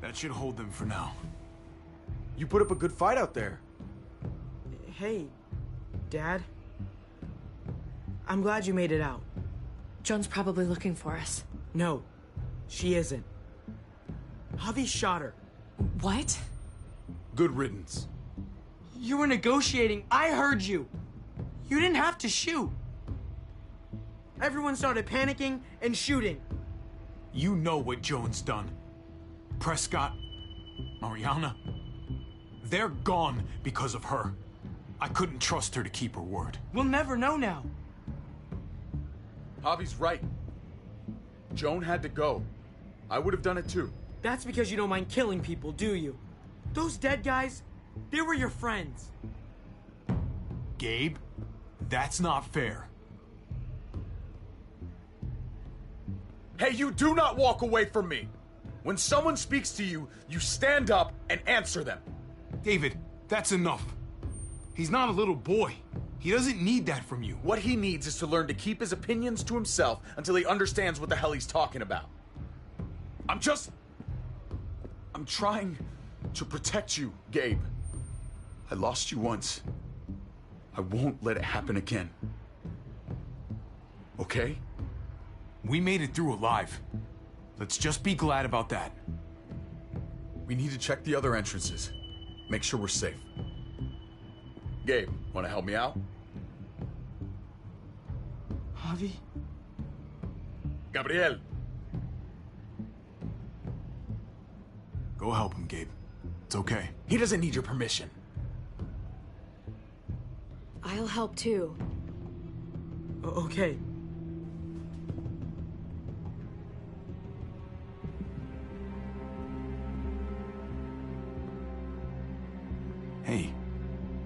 That should hold them for now. You put up a good fight out there. Hey, Dad. I'm glad you made it out. Joan's probably looking for us. No, she isn't. Javi shot her. What? Good riddance. You were negotiating. I heard you. You didn't have to shoot. Everyone started panicking and shooting. You know what Joan's done. Prescott, Mariana, they're gone because of her. I couldn't trust her to keep her word. We'll never know now. Javi's right. Joan had to go. I would have done it too. That's because you don't mind killing people, do you? Those dead guys, they were your friends. Gabe, that's not fair. Hey, you do not walk away from me. When someone speaks to you, you stand up and answer them. David, that's enough. He's not a little boy. He doesn't need that from you. What he needs is to learn to keep his opinions to himself until he understands what the hell he's talking about. I'm trying to protect you, Gabe. I lost you once. I won't let it happen again. Okay? We made it through alive. Let's just be glad about that. We need to check the other entrances. Make sure we're safe. Gabe, want to help me out? Javi? Gabriel. Go help him, Gabe. It's okay. He doesn't need your permission. I'll help too. Okay. Hey,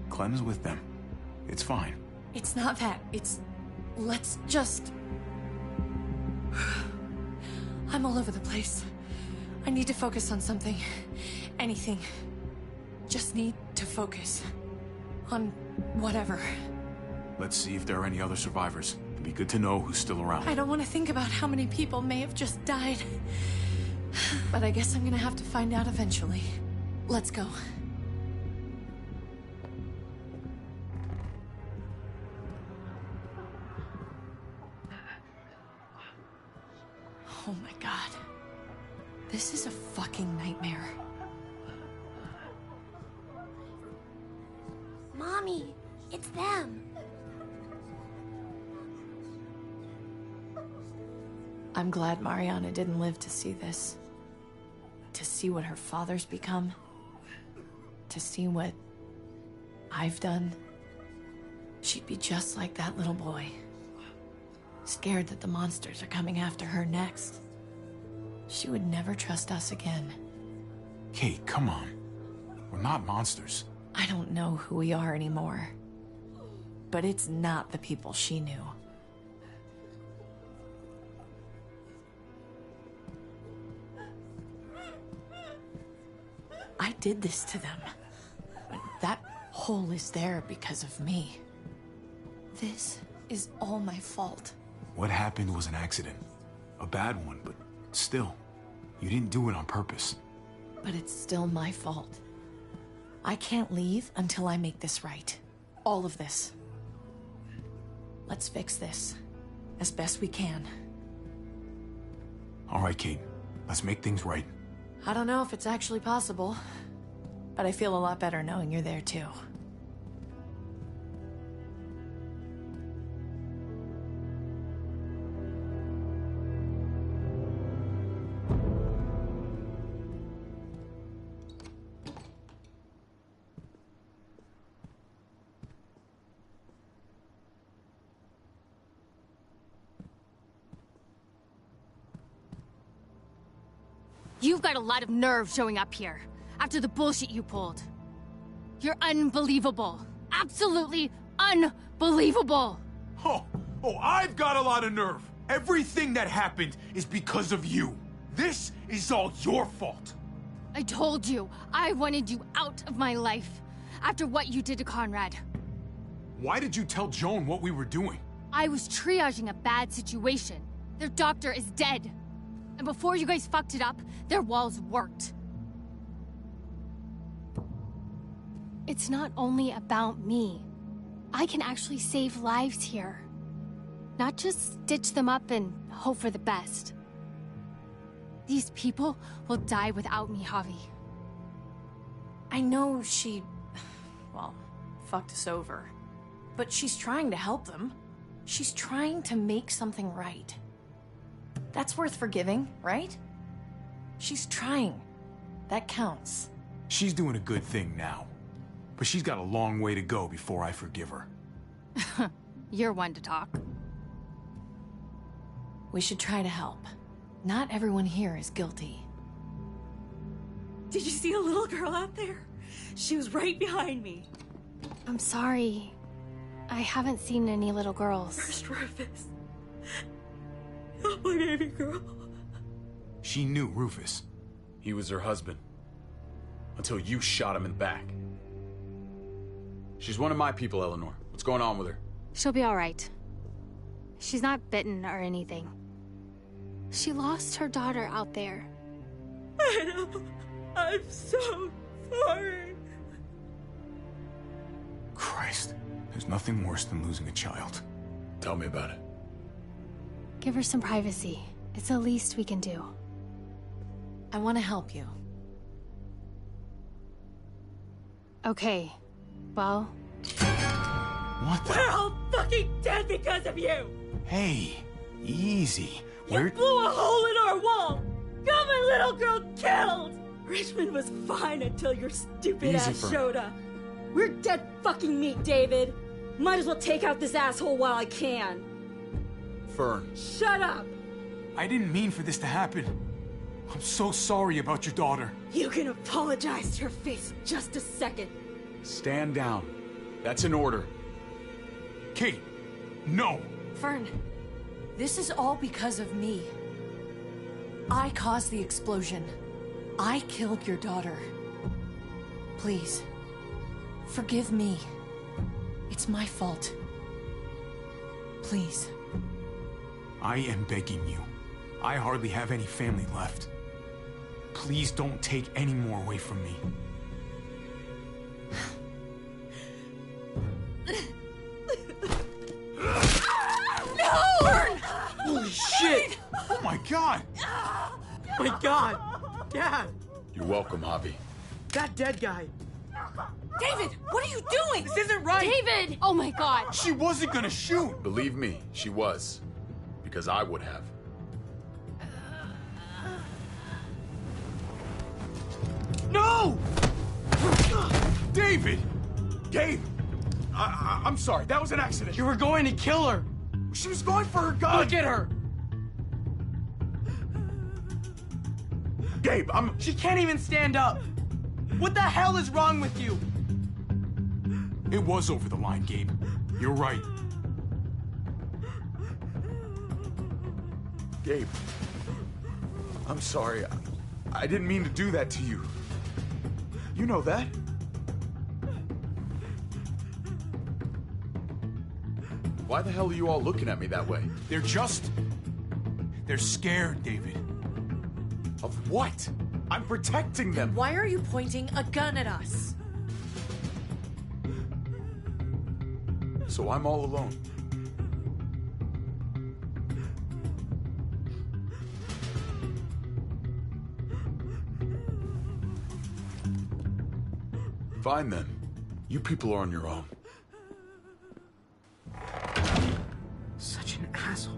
Clem's with them. It's fine. It's not that. It's... Let's just... I'm all over the place. I need to focus on something. Anything. Just need to focus. On whatever. Let's see if there are any other survivors. It'd be good to know who's still around. I don't want to think about how many people may have just died. But I guess I'm gonna have to find out eventually. Let's go. This is a fucking nightmare. Mommy, it's them. I'm glad Mariana didn't live to see this. To see what her father's become. To see what I've done. She'd be just like that little boy. Scared that the monsters are coming after her next. She would never trust us again. Kate, come on. We're not monsters. I don't know who we are anymore. But it's not the people she knew. I did this to them. That hole is there because of me. This is all my fault. What happened was an accident. A bad one, but still. You didn't do it on purpose. But it's still my fault. I can't leave until I make this right. All of this. Let's fix this. As best we can. All right, Kate. Let's make things right. I don't know if it's actually possible, but I feel a lot better knowing you're there too. You've got a lot of nerve showing up here, after the bullshit you pulled. You're unbelievable. Absolutely unbelievable! Oh, I've got a lot of nerve. Everything that happened is because of you. This is all your fault. I told you, I wanted you out of my life, after what you did to Conrad. Why did you tell Joan what we were doing? I was triaging a bad situation. Their doctor is dead. And before you guys fucked it up, their walls worked. It's not only about me. I can actually save lives here. Not just stitch them up and hope for the best. These people will die without me, Javi. I know she... well, fucked us over. But she's trying to help them. She's trying to make something right. That's worth forgiving, right? She's trying. That counts. She's doing a good thing now. But she's got a long way to go before I forgive her. You're one to talk. We should try to help. Not everyone here is guilty. Did you see a little girl out there? She was right behind me. I'm sorry. I haven't seen any little girls. First Rufus. Oh, my baby girl. She knew Rufus. He was her husband. Until you shot him in the back. She's one of my people, Eleanor. What's going on with her? She'll be all right. She's not bitten or anything. She lost her daughter out there. I know. I'm so sorry. Christ. There's nothing worse than losing a child. Tell me about it. Give her some privacy. It's the least we can do. I want to help you. Okay. Well... What the... We're all fucking dead because of you! Hey, easy. You blew a hole in our wall! Got my little girl killed! Richmond was fine until your stupid ass showed up. We're dead fucking meat, David. Might as well take out this asshole while I can. Fern. Shut up! I didn't mean for this to happen. I'm so sorry about your daughter. You can apologize to her face in just a second. Stand down. That's an order. Kate, no! Fern, this is all because of me. I caused the explosion. I killed your daughter. Please, forgive me. It's my fault. Please. I am begging you. I hardly have any family left. Please don't take any more away from me. No! Holy shit! Oh my god! My god! welcome, Javi. That dead guy. David, what are you doing? This isn't right. David! Oh my god. She wasn't gonna shoot. Believe me, she was. Because I would have. No! David! Gabe! I'm sorry, that was an accident. You were going to kill her. She was going for her gun. Look at her. Gabe, She can't even stand up. What the hell is wrong with you? It was over the line, Gabe. You're right. Gabe, I'm sorry. I didn't mean to do that to you. You know that? Why the hell are you all looking at me that way? They're scared, David. Of what? I'm protecting them. Why are you pointing a gun at us? So I'm all alone. Fine then. You people are on your own. Such an asshole.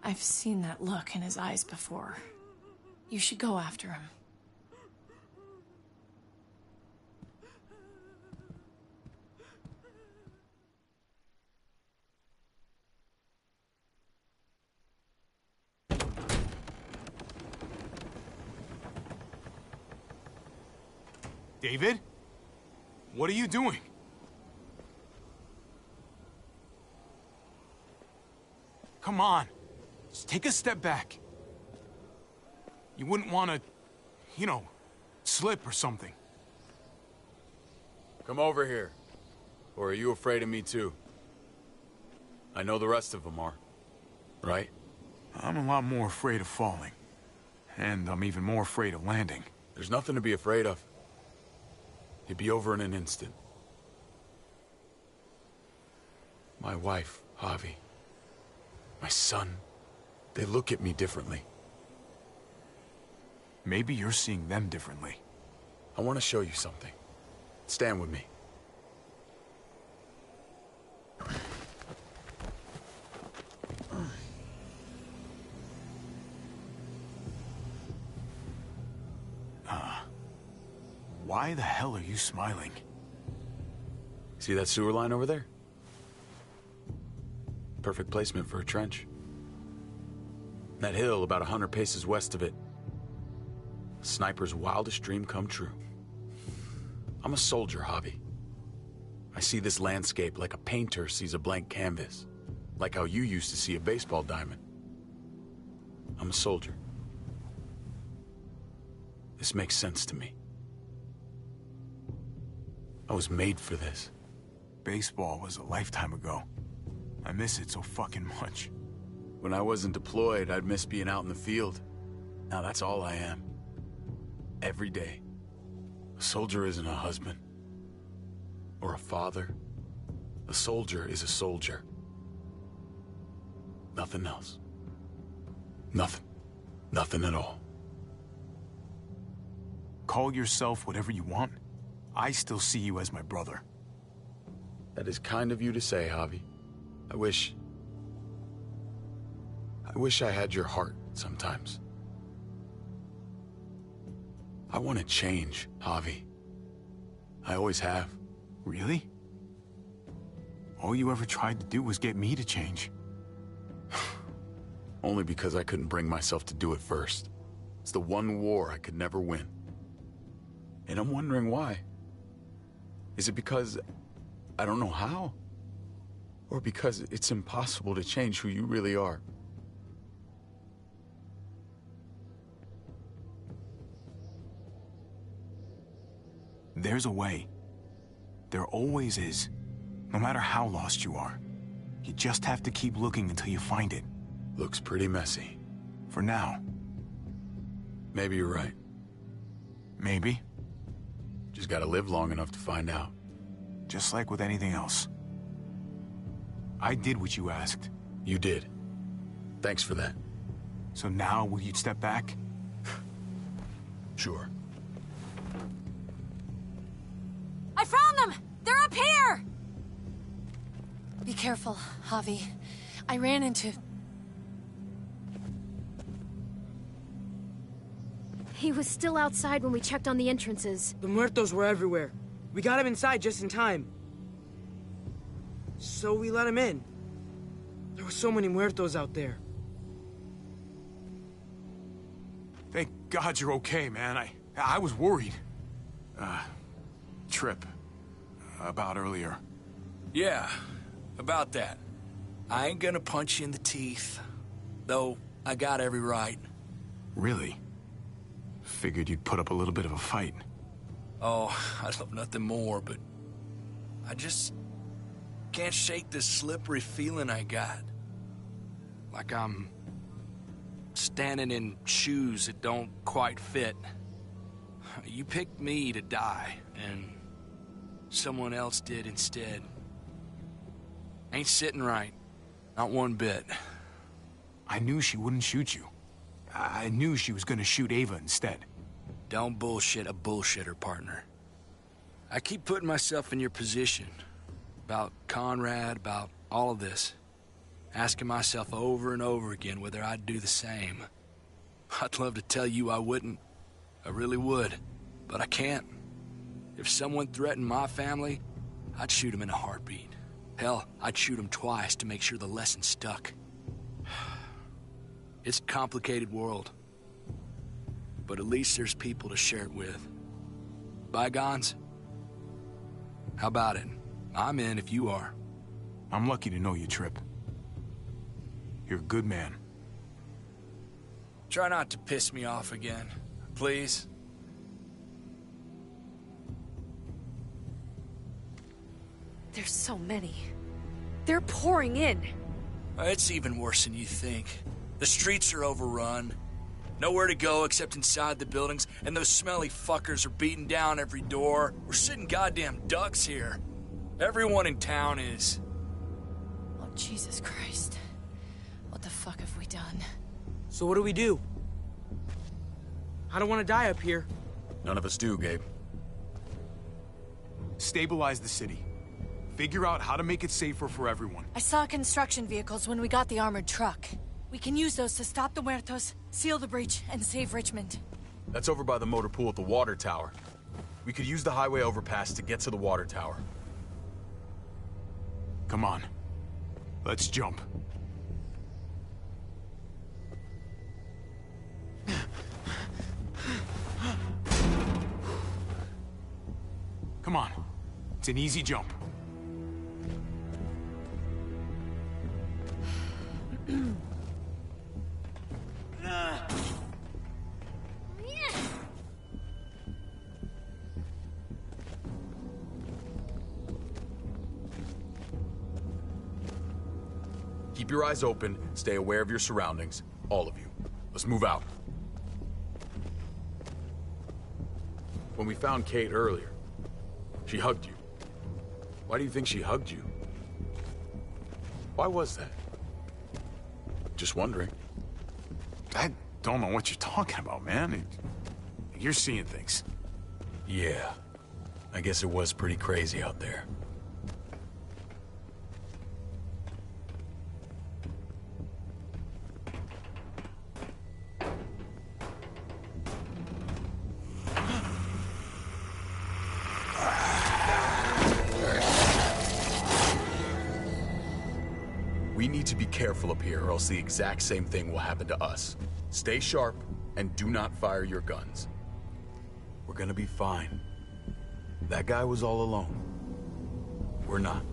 I've seen that look in his eyes before. You should go after him. David? What are you doing? Come on. Just take a step back. You wouldn't want to, slip or something. Come over here. Or are you afraid of me too? I know the rest of them are. Right? I'm a lot more afraid of falling. And I'm even more afraid of landing. There's nothing to be afraid of. It'd be over in an instant. My wife, Javi. My son. They look at me differently. Maybe you're seeing them differently. I want to show you something. Stand with me. Why the hell are you smiling? See that sewer line over there? Perfect placement for a trench. That hill about 100 paces west of it. A sniper's wildest dream come true. I'm a soldier, Javi. I see this landscape like a painter sees a blank canvas. Like how you used to see a baseball diamond. I'm a soldier. This makes sense to me. I was made for this. Baseball was a lifetime ago. I miss it so fucking much. When I wasn't deployed, I'd miss being out in the field. Now that's all I am. Every day. A soldier isn't a husband. Or a father. A soldier is a soldier. Nothing else. Nothing. Nothing at all. Call yourself whatever you want. I still see you as my brother. That is kind of you to say, Javi. I wish I had your heart sometimes. I want to change, Javi. I always have. Really? All you ever tried to do was get me to change. Only because I couldn't bring myself to do it first. It's the one war I could never win. And I'm wondering why. Is it because I don't know how? Or because it's impossible to change who you really are? There's a way. There always is. No matter how lost you are. You just have to keep looking until you find it. Looks pretty messy. For now. Maybe you're right. Maybe. Just gotta live long enough to find out. Just like with anything else. I did what you asked. You did. Thanks for that. So now, will you step back? Sure. I found them! They're up here! Be careful, Javi. I ran into... He was still outside when we checked on the entrances. The muertos were everywhere. We got him inside just in time. So we let him in. There were so many muertos out there. Thank God you're okay, man. I was worried. Trip. About earlier. Yeah, about that. I ain't gonna punch you in the teeth. Though, I got every right. Really? Figured you'd put up a little bit of a fight. Oh, I'd love nothing more, but... I just... can't shake this slippery feeling I got. Like I'm... standing in shoes that don't quite fit. You picked me to die, and... someone else did instead. Ain't sitting right. Not one bit. I knew she wouldn't shoot you. I knew she was gonna shoot Ava instead. Don't bullshit a bullshitter, partner. I keep putting myself in your position. About Conrad, about all of this. Asking myself over and over again whether I'd do the same. I'd love to tell you I wouldn't. I really would. But I can't. If someone threatened my family, I'd shoot him in a heartbeat. Hell, I'd shoot him twice to make sure the lesson stuck. It's a complicated world. But at least there's people to share it with. Bygones? How about it? I'm in if you are. I'm lucky to know you, Trip. You're a good man. Try not to piss me off again, please. There's so many. They're pouring in. It's even worse than you think. The streets are overrun. Nowhere to go except inside the buildings, and those smelly fuckers are beating down every door. We're sitting goddamn ducks here. Everyone in town is. Oh, Jesus Christ. What the fuck have we done? So what do we do? I don't want to die up here. None of us do, Gabe. Stabilize the city. Figure out how to make it safer for everyone. I saw construction vehicles when we got the armored truck. We can use those to stop the muertos, seal the breach, and save Richmond. That's over by the motor pool at the water tower. We could use the highway overpass to get to the water tower. Come on. Let's jump. Come on. It's an easy jump. Keep your eyes open, stay aware of your surroundings. All of you. Let's move out. When we found Kate earlier, she hugged you. Why do you think she hugged you? Why was that? Just wondering. I don't know what you're talking about, man. You're seeing things. Yeah. I guess it was pretty crazy out there. We need to be careful up here, or else the exact same thing will happen to us. Stay sharp, and do not fire your guns. We're gonna be fine. That guy was all alone. We're not.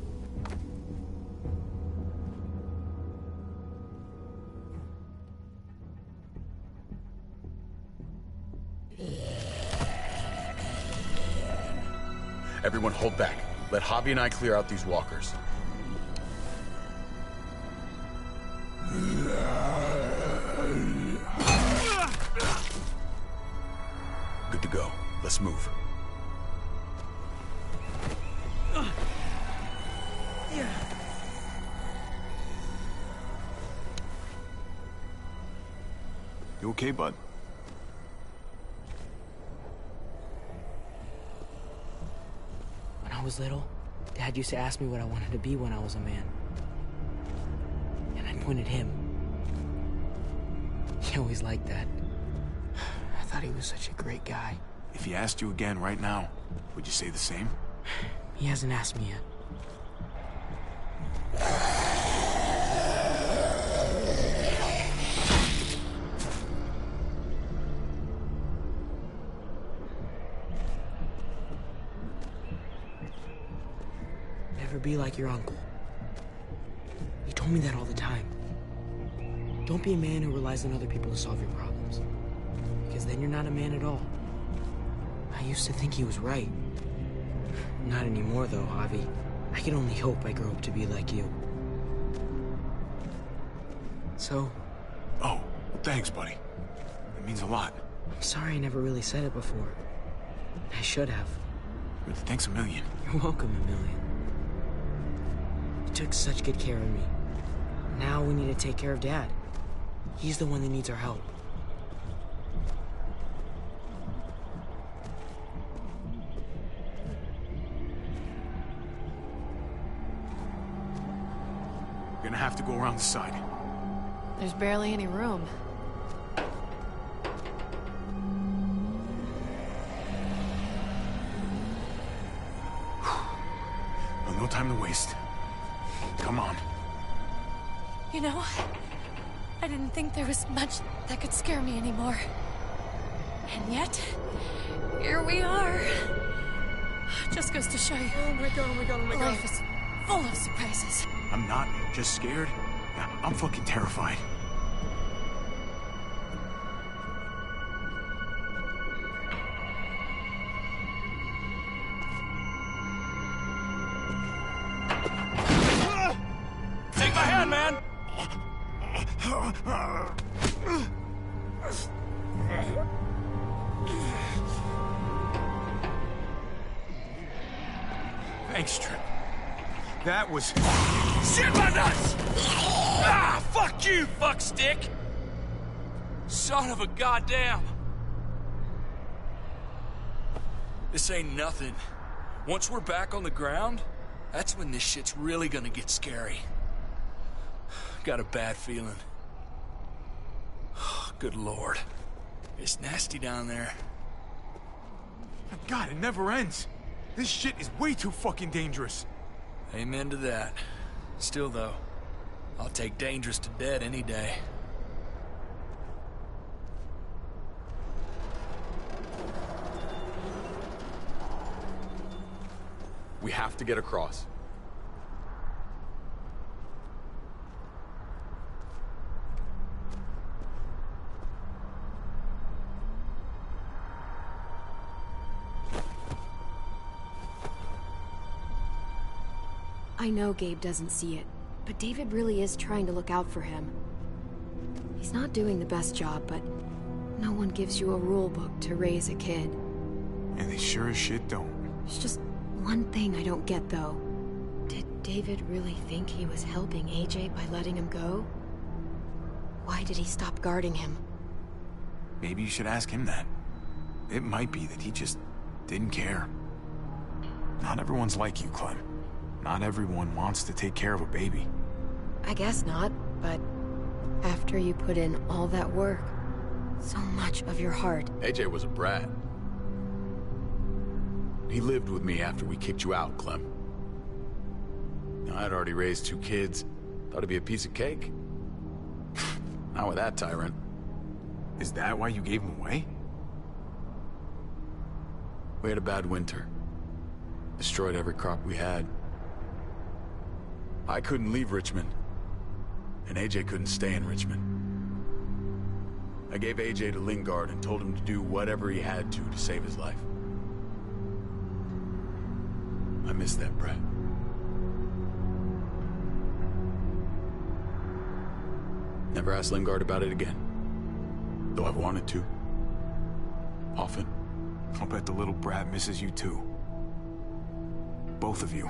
Everyone hold back. Let Javi and I clear out these walkers. Good to go. Let's move. okay, bud? When I was little, Dad used to ask me what I wanted to be when I was a man. And I'd point at him. He always liked that. I thought he was such a great guy. If he asked you again right now, would you say the same? He hasn't asked me yet. Never be like your uncle. He told me that all the time. Don't be a man who relies on other people to solve your problems. Because then you're not a man at all. I used to think he was right. Not anymore, though, Javi. I can only hope I grow up to be like you. So... Oh, thanks, buddy. It means a lot. I'm sorry I never really said it before. I should have. Really, thanks a million. You're welcome, a million. You took such good care of me. Now we need to take care of Dad. He's the one that needs our help. We're gonna have to go around the side. There's barely any room. Well, no time to waste. Come on. You know, I didn't think there was much that could scare me anymore. And yet, here we are. Just goes to show you. Oh my god, oh my god, oh my god. Life is full of surprises. I'm not just scared. I'm fucking terrified. Take my hand, man! Thanks, Trip. That was... Shit my nuts! Ah, fuck you, fuckstick! Son of a goddamn! This ain't nothing. Once we're back on the ground, that's when this shit's really gonna get scary. Got a bad feeling. Good lord. It's nasty down there. God, it never ends. This shit is way too fucking dangerous. Amen to that. Still, though, I'll take dangerous to dead any day. We have to get across. I know Gabe doesn't see it, but David really is trying to look out for him. He's not doing the best job, but no one gives you a rule book to raise a kid. And they sure as shit don't. There's just one thing I don't get, though. Did David really think he was helping AJ by letting him go? Why did he stop guarding him? Maybe you should ask him that. It might be that he just didn't care. Not everyone's like you, Clem. Not everyone wants to take care of a baby. I guess not, but after you put in all that work, so much of your heart... AJ was a brat. He lived with me after we kicked you out, Clem. Now, I'd already raised 2 kids. Thought it'd be a piece of cake. Not with that tyrant. Is that why you gave him away? We had a bad winter. Destroyed every crop we had. I couldn't leave Richmond. And AJ couldn't stay in Richmond. I gave AJ to Lingard and told him to do whatever he had to save his life. I miss that brat. Never asked Lingard about it again. Though I've wanted to. Often. I'll bet the little brat misses you too. Both of you.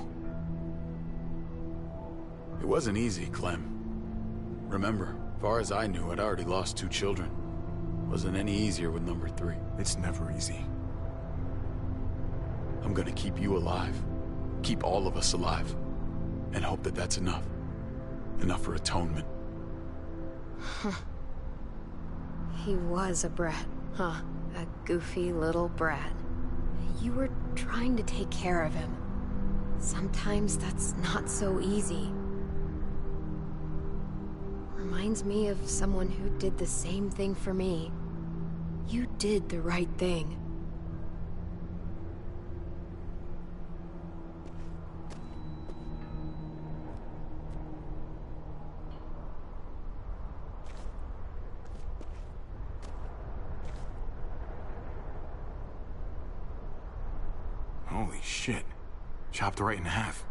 It wasn't easy, Clem. Remember, far as I knew, I'd already lost 2 children. Wasn't any easier with number 3. It's never easy. I'm gonna keep you alive. Keep all of us alive. And hope that that's enough. Enough for atonement. He was a brat, huh? A goofy little brat. You were trying to take care of him. Sometimes that's not so easy. Reminds me of someone who did the same thing for me. You did the right thing. Holy shit. Chopped right in half.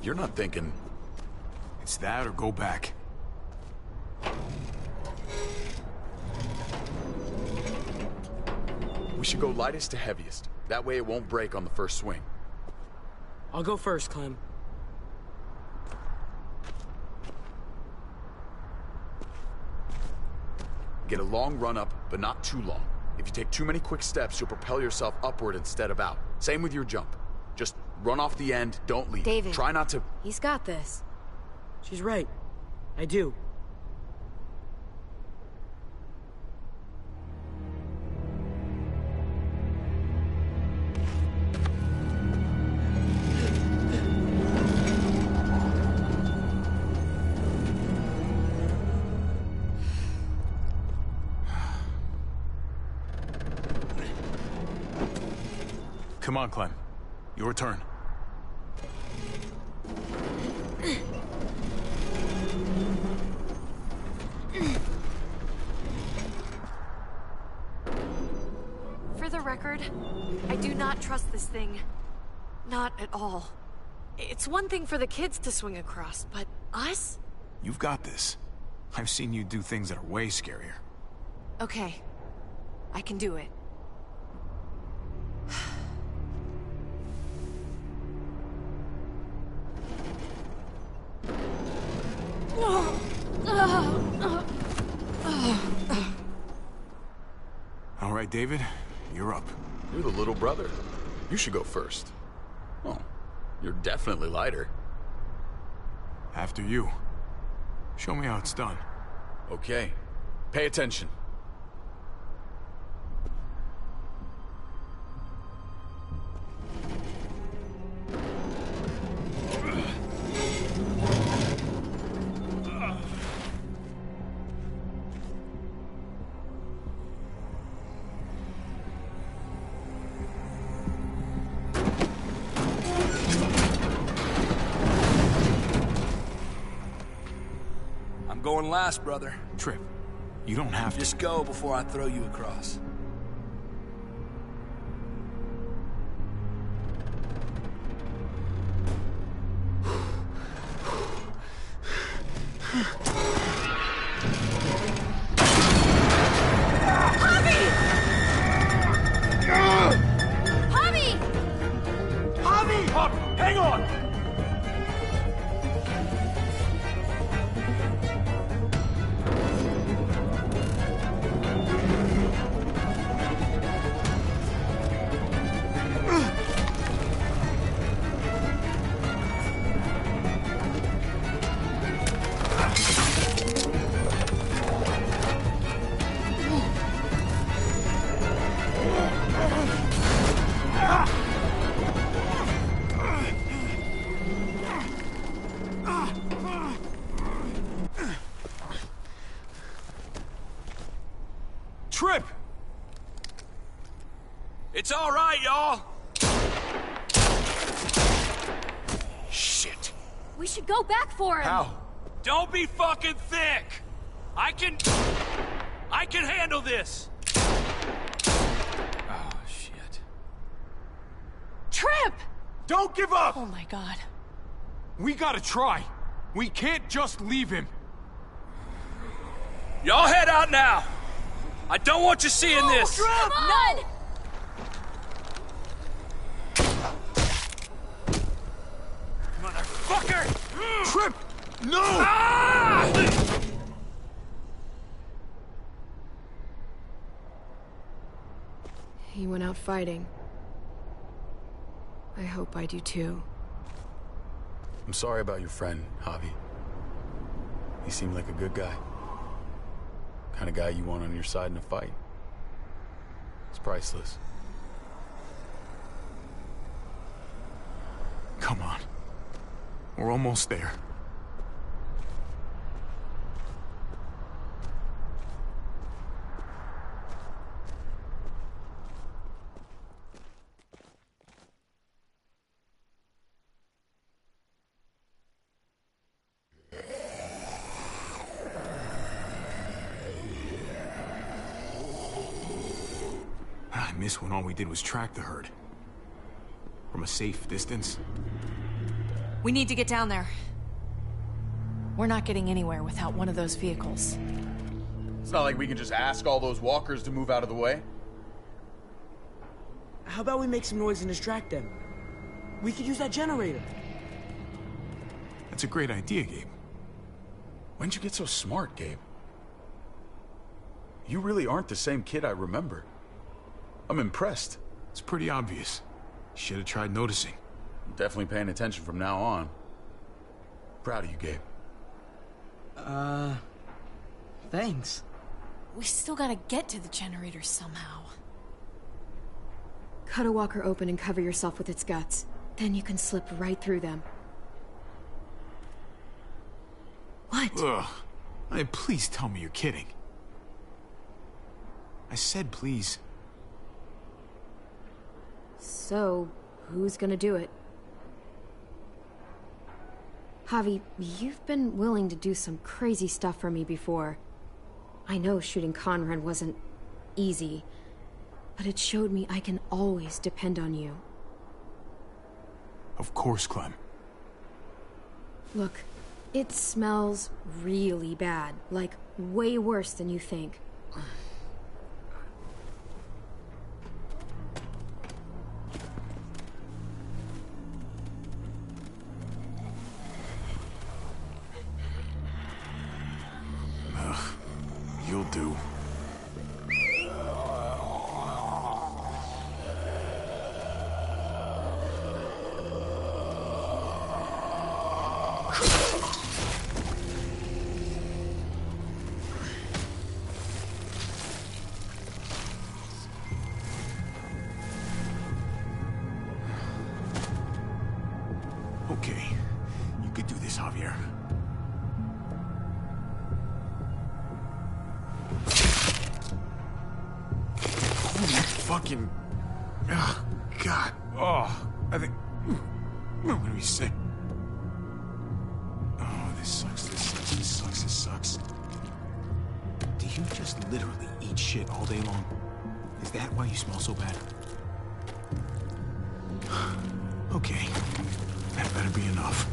You're not thinking... It's that or go back. We should go lightest to heaviest. That way it won't break on the first swing. I'll go first, Clem. Get a long run up, but not too long. If you take too many quick steps, you'll propel yourself upward instead of out. Same with your jump. Just run off the end, don't leave. David. Try not to... He's got this. She's right. I do. Come on, Clem. Your turn. For the record, I do not trust this thing. Not at all. It's one thing for the kids to swing across, but us? You've got this. I've seen you do things that are way scarier. Okay. I can do it. All right, David, you're up. You're the little brother. You should go first. Oh, you're definitely lighter. After you. Show me how it's done. Okay. Pay attention. I'm going last, brother. Trip, you don't have to. Just go before I throw you across. Hang on! Trip! It's all right, y'all. Shit. We should go back for him. How? Don't be fucking thick. I can handle this. Don't give up! Oh my god. We gotta try. We can't just leave him. Y'all head out now. I don't want you seeing this. Come on! Motherfucker! Trip! No! Ah! He went out fighting. I hope I do too. I'm sorry about your friend, Javi. He seemed like a good guy. Kind of guy you want on your side in a fight. It's priceless. Come on. We're almost there. I miss when all we did was track the herd. From a safe distance. We need to get down there. We're not getting anywhere without one of those vehicles. It's not like we can just ask all those walkers to move out of the way. How about we make some noise and distract them? We could use that generator. That's a great idea, Gabe. When'd you get so smart, Gabe? You really aren't the same kid I remember. I'm impressed. It's pretty obvious. Should have tried noticing. I'm definitely paying attention from now on. Proud of you, Gabe. Thanks. We still gotta get to the generator somehow. Cut a walker open and cover yourself with its guts. Then you can slip right through them. What? Ugh. Please tell me you're kidding. I said please. So, who's gonna do it? Javi, you've been willing to do some crazy stuff for me before. I know shooting Conrad wasn't easy, but it showed me I can always depend on you. Of course, Clem. Look, it smells really bad, like way worse than you think. You'll do. Okay, you could do this, Javier. Fucking... Oh, God. Oh, I think... I'm gonna be sick. Oh, this sucks, this sucks, this sucks, this sucks. Do you just literally eat shit all day long? Is that why you smell so bad? Okay. That better be enough.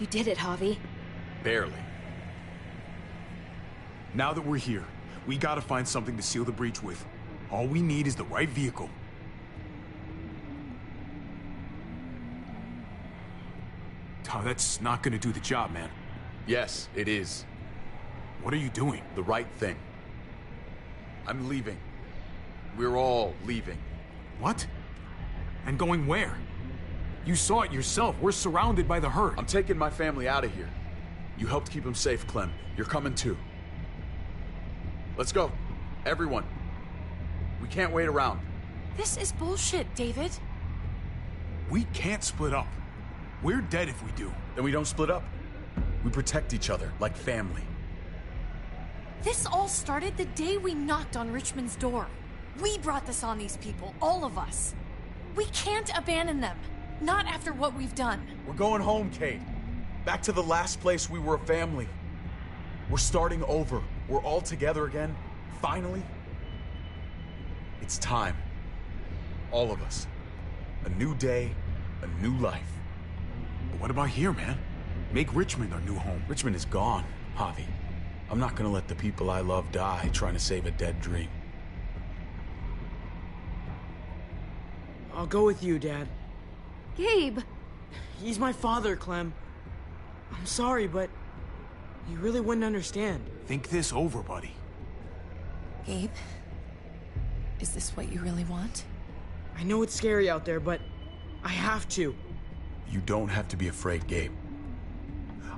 You did it, Javi. Barely. Now that we're here, we gotta find something to seal the breach with. All we need is the right vehicle. Oh, that's not gonna do the job, man. Yes, it is. What are you doing? The right thing. I'm leaving. We're all leaving. What? And going where? You saw it yourself. We're surrounded by the herd. I'm taking my family out of here. You helped keep them safe, Clem. You're coming too. Let's go. Everyone. We can't wait around. This is bullshit, David. We can't split up. We're dead if we do. Then we don't split up. We protect each other like family. This all started the day we knocked on Richmond's door. We brought this on these people, all of us. We can't abandon them. Not after what we've done. We're going home, Kate. Back to the last place we were a family. We're starting over. We're all together again. Finally. It's time. All of us. A new day, a new life. But what about here, man? Make Richmond our new home. Richmond is gone, Javi. I'm not gonna let the people I love die trying to save a dead dream. I'll go with you, Dad. Gabe! He's my father, Clem. I'm sorry, but you really wouldn't understand. Think this over, buddy. Gabe, is this what you really want? I know it's scary out there, but I have to. You don't have to be afraid, Gabe.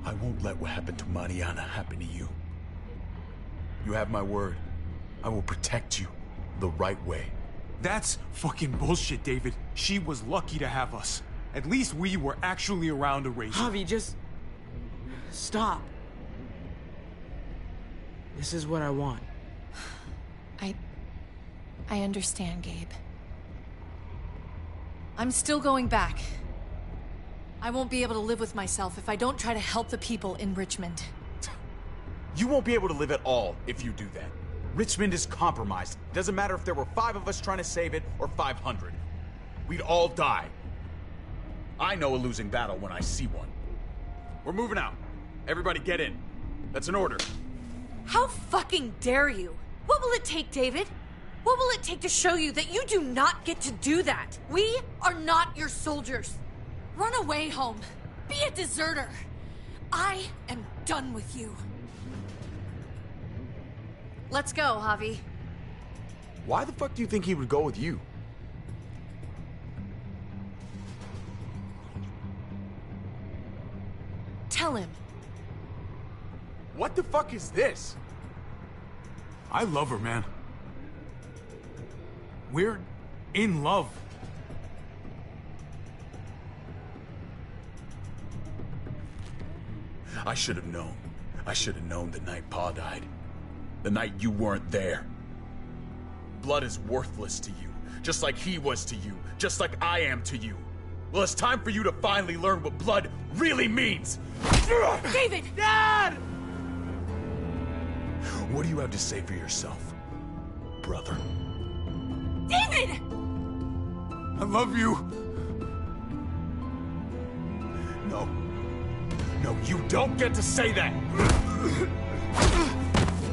I won't let what happened to Mariana happen to you. You have my word. I will protect you the right way. That's fucking bullshit, David. She was lucky to have us. At least we were actually around to raise her. Javi, just stop. This is what I want. I understand, Gabe. I'm still going back. I won't be able to live with myself if I don't try to help the people in Richmond. You won't be able to live at all if you do that. Richmond is compromised. Doesn't matter if there were 5 of us trying to save it or 500. We'd all die. I know a losing battle when I see one. We're moving out. Everybody get in. That's an order. How fucking dare you? What will it take, David? What will it take to show you that you do not get to do that? We are not your soldiers. Run away home. Be a deserter. I am done with you. Let's go, Javi. Why the fuck do you think he would go with you? Tell him. What the fuck is this? I love her, man. We're in love. I should have known. I should have known the night Pa died. The night you weren't there. Blood is worthless to you, just like he was to you, just like I am to you. Well, it's time for you to finally learn what blood really means. David! Dad! What do you have to say for yourself, brother? David! I love you. No. No, you don't get to say that!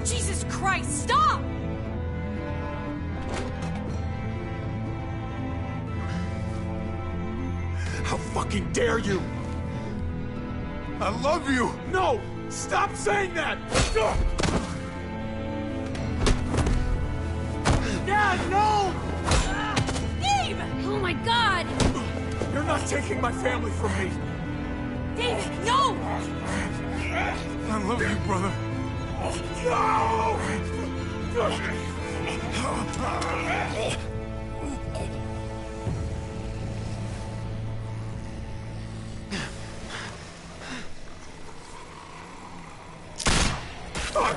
Jesus Christ, stop! How fucking dare you! I love you! No! Stop saying that! Dad, no! Gabe! Oh my God! You're not taking my family from me! David, no! I love you, brother. No!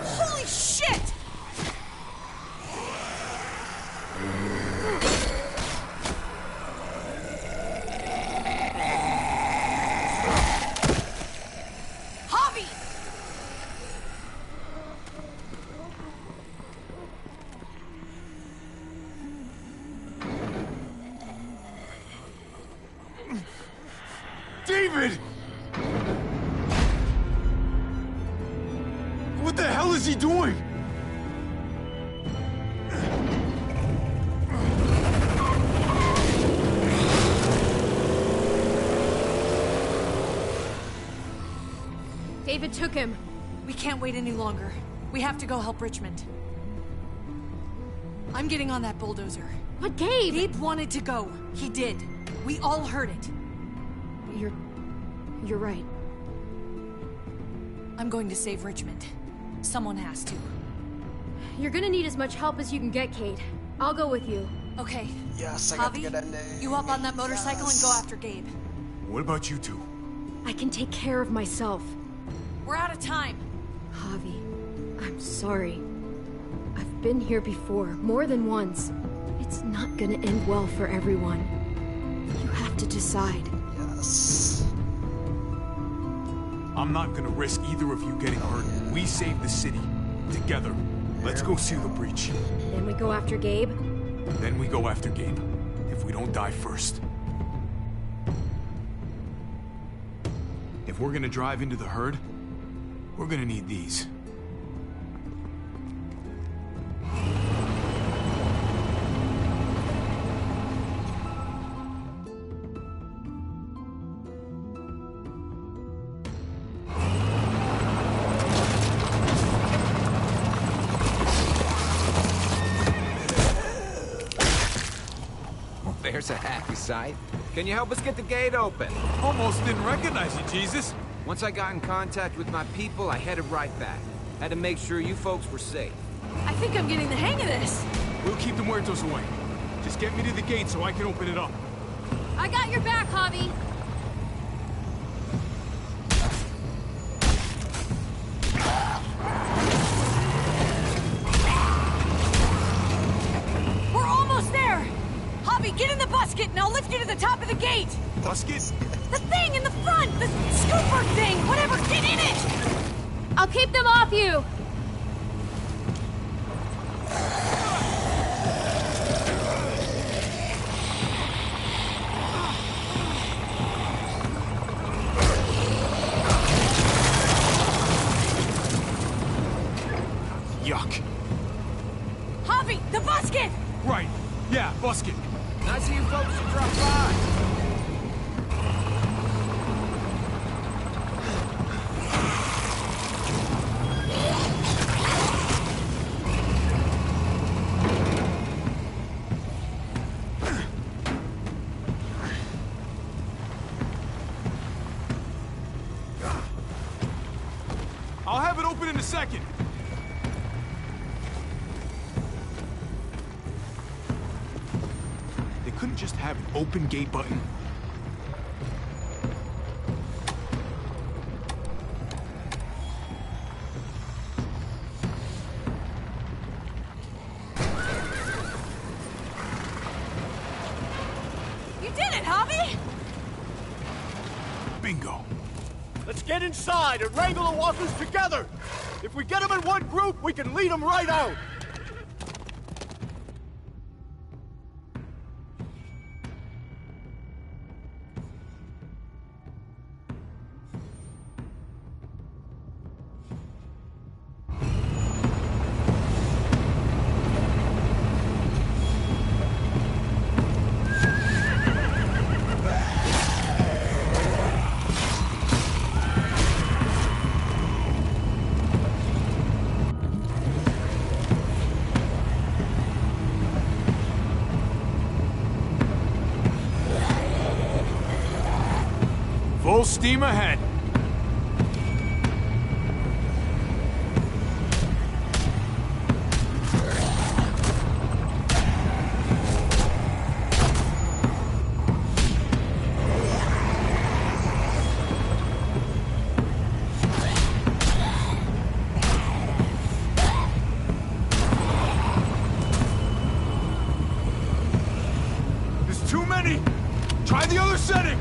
Holy shit! Javi! David! is he doing? David took him. We can't wait any longer. We have to go help Richmond. I'm getting on that bulldozer. But Gabe! Gabe wanted to go. He did. We all heard it. You're right. I'm going to save Richmond. Someone has to. You're gonna need as much help as you can get, Kate. I'll go with you. Okay. Yes, I got the Javi, good ending. you hop on that motorcycle and go after Gabe. What about you two? I can take care of myself. We're out of time. Javi, I'm sorry. I've been here before, more than once. It's not gonna end well for everyone. You have to decide. Yes. I'm not gonna risk either of you getting hurt. We save the city. Together. Let's go seal the breach. Then we go after Gabe? Then we go after Gabe. If we don't die first. If we're gonna drive into the herd, we're gonna need these. There's a happy sight. Can you help us get the gate open? Almost didn't recognize you, Jesus. Once I got in contact with my people, I headed right back. Had to make sure you folks were safe. I think I'm getting the hang of this. We'll keep the muertos away. Just get me to the gate so I can open it up. I got your back, Javi. We're almost there! Javi, get in the busket and I'll lift you to the top of the gate! Busket? The thing in the front! The scooper thing! Whatever, get in it! I'll keep them off you! Yuck. Javi, the busket! Right. Yeah, busket. Nice of you folks to drop by. I'll have it open in a second. They couldn't just have an open gate button. You did it, Javi! Bingo. Let's get inside and wrangle the walkers together! If we get them in one group, we can lead them right out! Full steam ahead. There's too many. Try the other setting.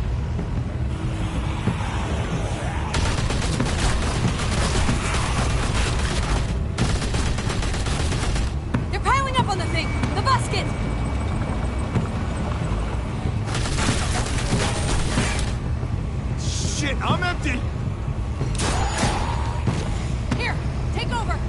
They're piling up on the thing! The busket! Shit, I'm empty. Here, take over!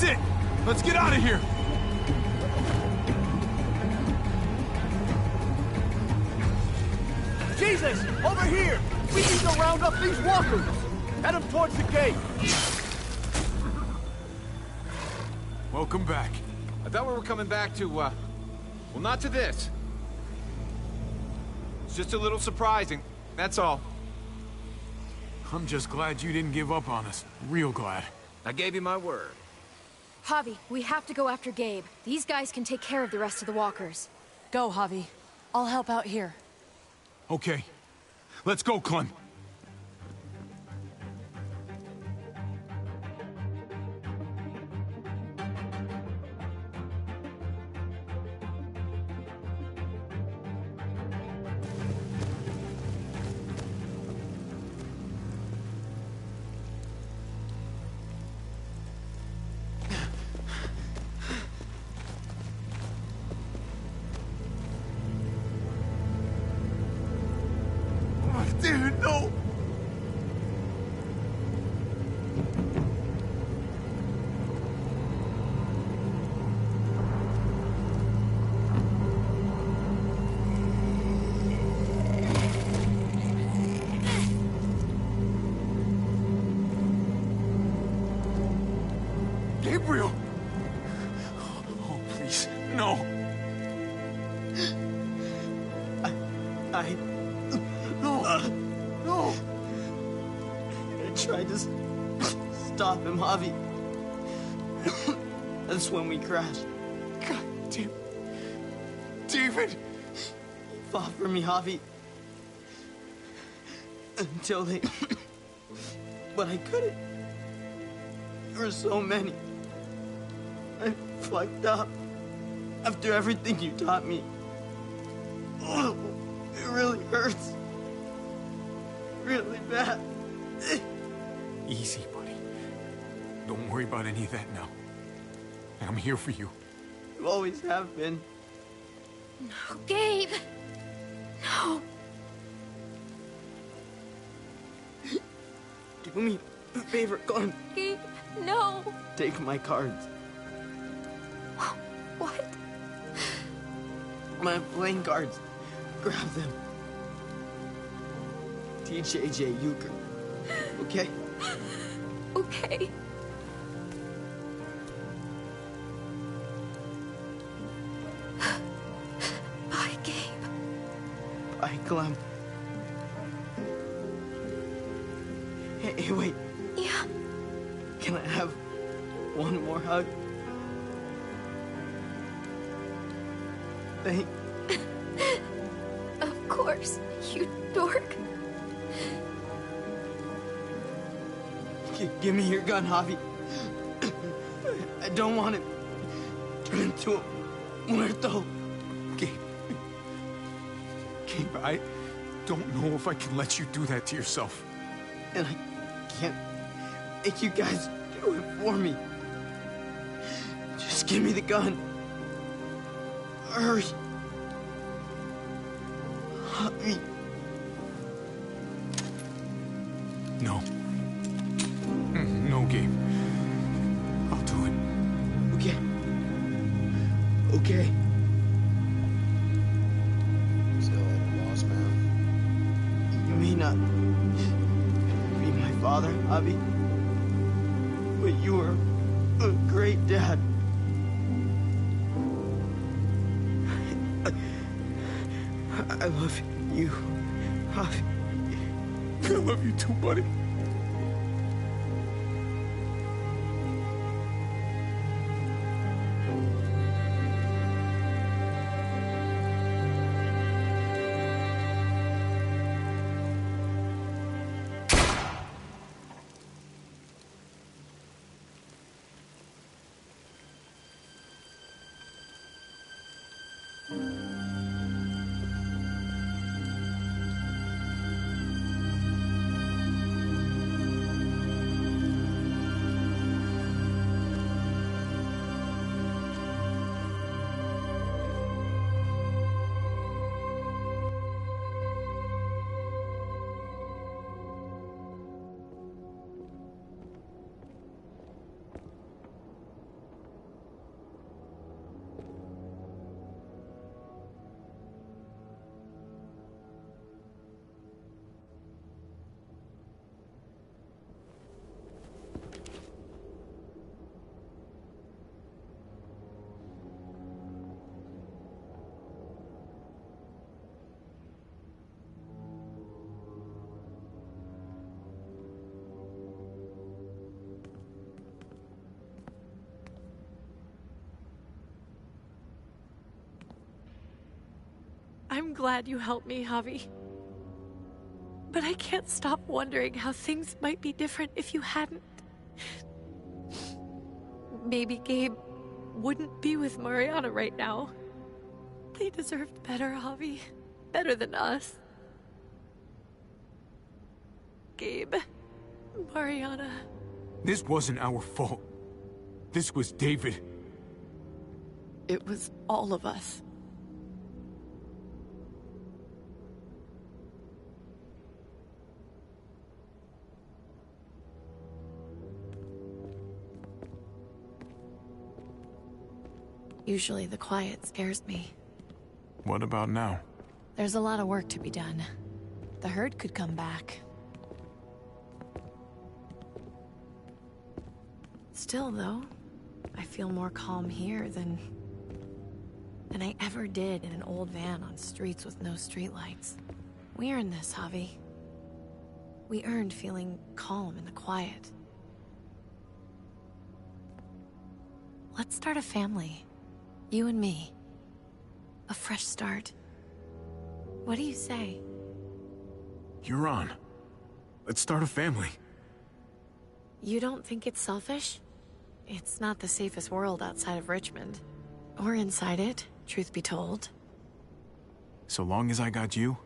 That's it! Let's get out of here! Jesus! Over here! We need to round up these walkers! Head them towards the gate! Welcome back. I thought we were coming back to, well, not to this. It's just a little surprising, that's all. I'm just glad you didn't give up on us. Real glad. I gave you my word. Javi, we have to go after Gabe. These guys can take care of the rest of the walkers. Go, Javi. I'll help out here. Okay. Let's go, Clem. Dude, no! Gabriel! Oh, please, no! No! I tried to stop him, Javi. That's when we crashed. God damn. David! He fought for me, Javi. Until they... But I couldn't. There were so many. I fucked up. After everything you taught me. Oh, it really hurts. Really bad. Easy, buddy. Don't worry about any of that now. I'm here for you. You always have been. No, Gabe! No! Do me a favor, Clem. Gabe, no! Take my cards. What? My playing cards. Grab them. Teach AJ euchre. Okay? Okay. Bye, Gabe. Bye, Clem. Hey, wait. Yeah? Can I have one more hug? Thank... Of course, you dork. Give me your gun, Javi. I don't want it turn into a muerto. Gabe, I don't know if I can let you do that to yourself. And I can't make you guys do it for me. Just give me the gun. Hurry. Javi. No. No, Gabe. I'll do it. Okay. Okay. See you later, boss man. You may not be my father, Javi, but you were a great dad. I love you, Javi. I love you too, buddy. I'm glad you helped me, Javi. But I can't stop wondering how things might be different if you hadn't. Maybe Gabe wouldn't be with Mariana right now. They deserved better, Javi. Better than us. Gabe, Mariana. This wasn't our fault. This was David. It was all of us. Usually the quiet scares me. What about now? There's a lot of work to be done. The herd could come back. Still, though, I feel more calm here than I ever did in an old van on streets with no streetlights. We earned this, Javi. We earned feeling calm in the quiet. Let's start a family. You and me. A fresh start. What do you say? You're on. Let's start a family. You don't think it's selfish? It's not the safest world outside of Richmond. Or inside it, truth be told. So long as I got you,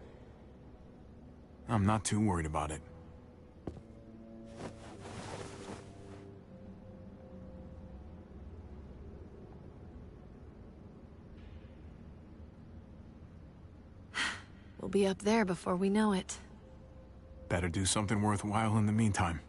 I'm not too worried about it. We'll be up there before we know it. Better do something worthwhile in the meantime.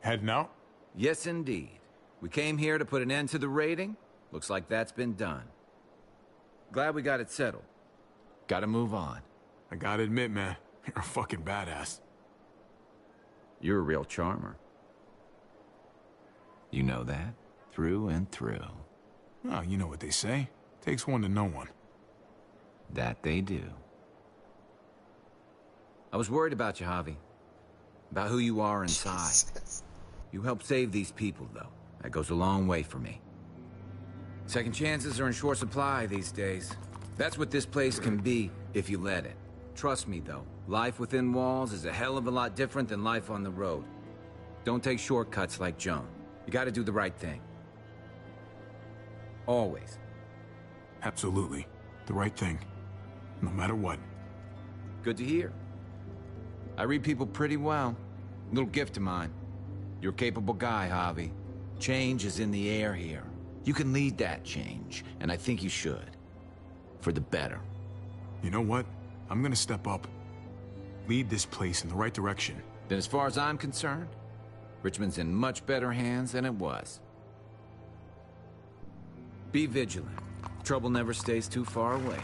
Heading out? Yes, indeed. We came here to put an end to the raiding. Looks like that's been done. Glad we got it settled. Gotta move on. I gotta admit, man, you're a fucking badass. You're a real charmer. You know that? Through and through. Oh, you know what they say. Takes one to know one. That they do. I was worried about you, Javi. About who you are inside. You helped save these people, though. That goes a long way for me. Second chances are in short supply these days. That's what this place can be, if you let it. Trust me, though. Life within walls is a hell of a lot different than life on the road. Don't take shortcuts like Joan. You gotta do the right thing. Always. Absolutely. The right thing. No matter what. Good to hear. I read people pretty well. Little gift of mine. You're a capable guy, Javi. Change is in the air here. You can lead that change, and I think you should. For the better. You know what? I'm gonna step up. Lead this place in the right direction. Then as far as I'm concerned, Richmond's in much better hands than it was. Be vigilant. Trouble never stays too far away.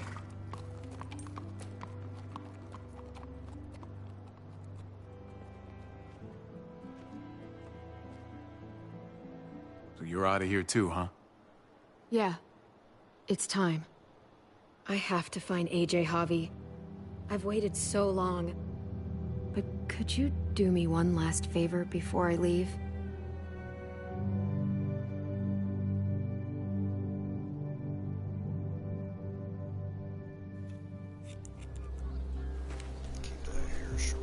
So you're out of here too, huh? Yeah. It's time. I have to find AJ, Javi. I've waited so long. But could you do me one last favor before I leave? Keep that hair short.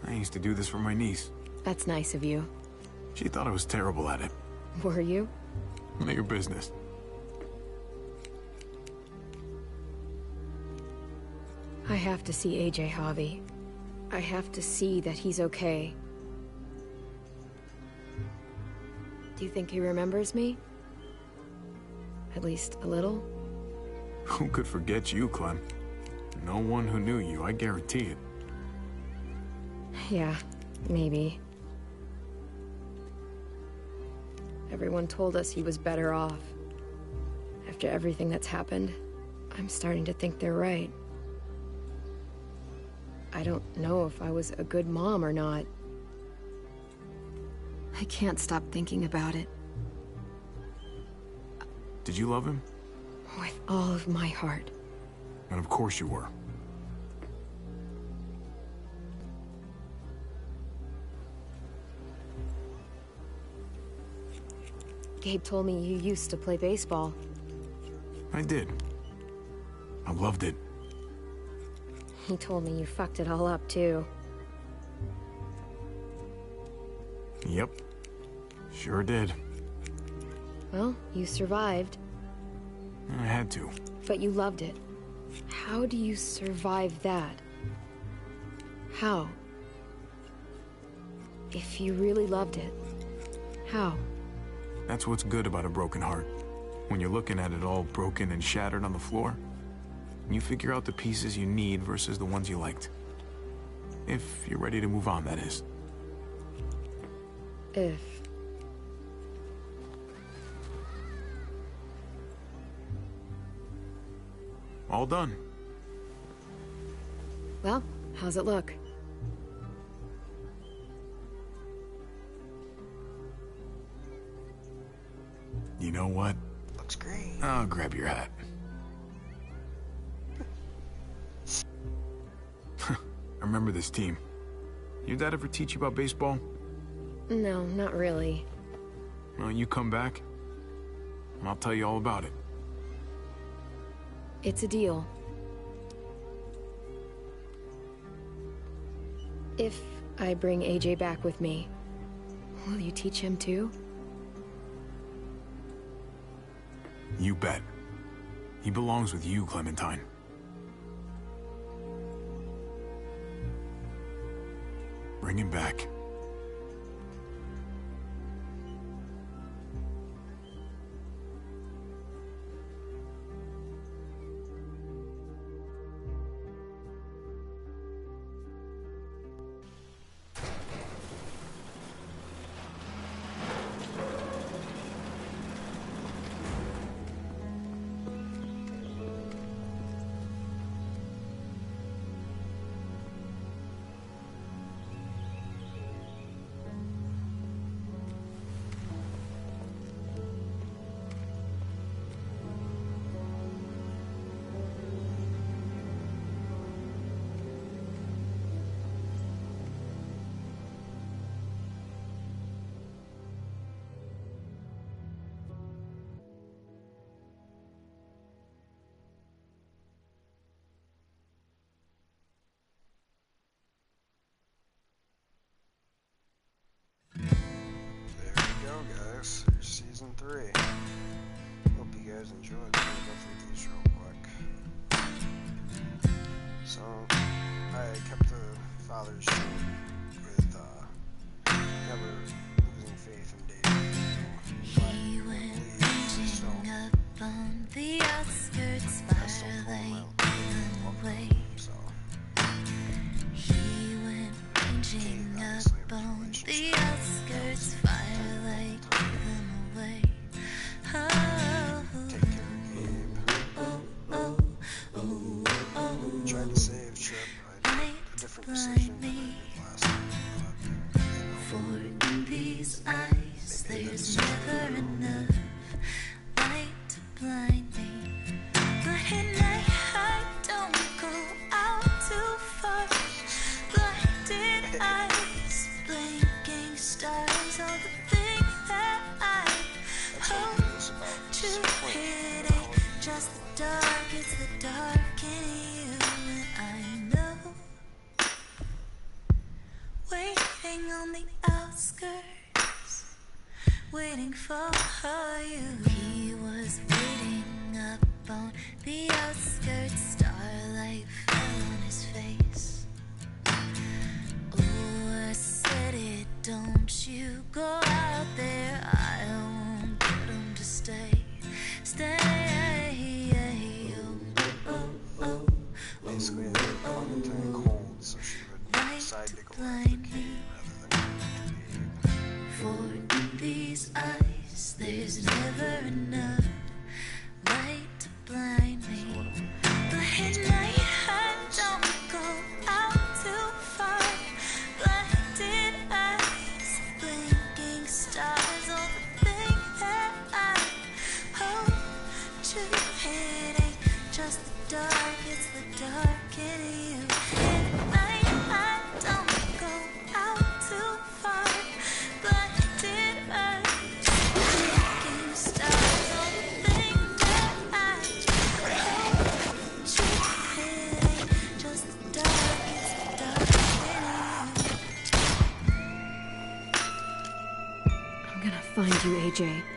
I used to do this for my niece. That's nice of you. She thought I was terrible at it. Were you? None of your business. I have to see AJ, Javi. I have to see that he's okay. Do you think he remembers me? At least a little? Who could forget you, Clem? No one who knew you, I guarantee it. Yeah, maybe. Everyone told us he was better off. After everything that's happened, I'm starting to think they're right. I don't know if I was a good mom or not. I can't stop thinking about it. Did you love him? With all of my heart. And of course you were. Gabe told me you used to play baseball. I did. I loved it. He told me you fucked it all up, too. Yep. Sure did. Well, you survived. I had to. But you loved it. How do you survive that? How? If you really loved it, how? That's what's good about a broken heart. When you're looking at it all broken and shattered on the floor, you figure out the pieces you need versus the ones you liked. If you're ready to move on, that is. If. All done. Well, how's it look? You know what? Looks great. I'll grab your hat. I remember this team. Your dad ever teach you about baseball? No, not really. Well, you come back, and I'll tell you all about it. It's a deal. If I bring AJ back with me, will you teach him too? You bet. He belongs with you, Clementine. Bring him back. Here's season 3. Hope you guys enjoyed. Let me go through these real quick. So, I kept the father's tune with never losing faith in David. He went raging up on the outskirts, spiraling away. He went raging up on the outskirts, fire like them away. Oh, oh, oh, oh. Tried to save Chip. I made a different decision than I did last time. For in these eyes, there's never enough light to blind me. But at night, I don't go out too far. Blinded eyes, blinking stars, all the things that I hope to hit ain't just the dark, it's the dark in you. And I know, waiting on the outskirts, waiting for you. He was waiting up on the outskirts, starlight fell on his face. Oh, I said it, don't you go out there, I won't get him to stay. Stay, oh, oh, oh, oh. decide to go after blind me. Kate rather than go after Dave. For in these eyes, there's never enough light to blind me. But at night, I don't go out too far. Blinded eyes, blinking stars, all the thing that I hope to hit ain't just the dark, it's the dark in you. At night, I don't go out too far. Blinded eyes, blinking stars, all the thing that I hope to hit ain't just the dark, it's the dark in you. I'm gonna find you, AJ.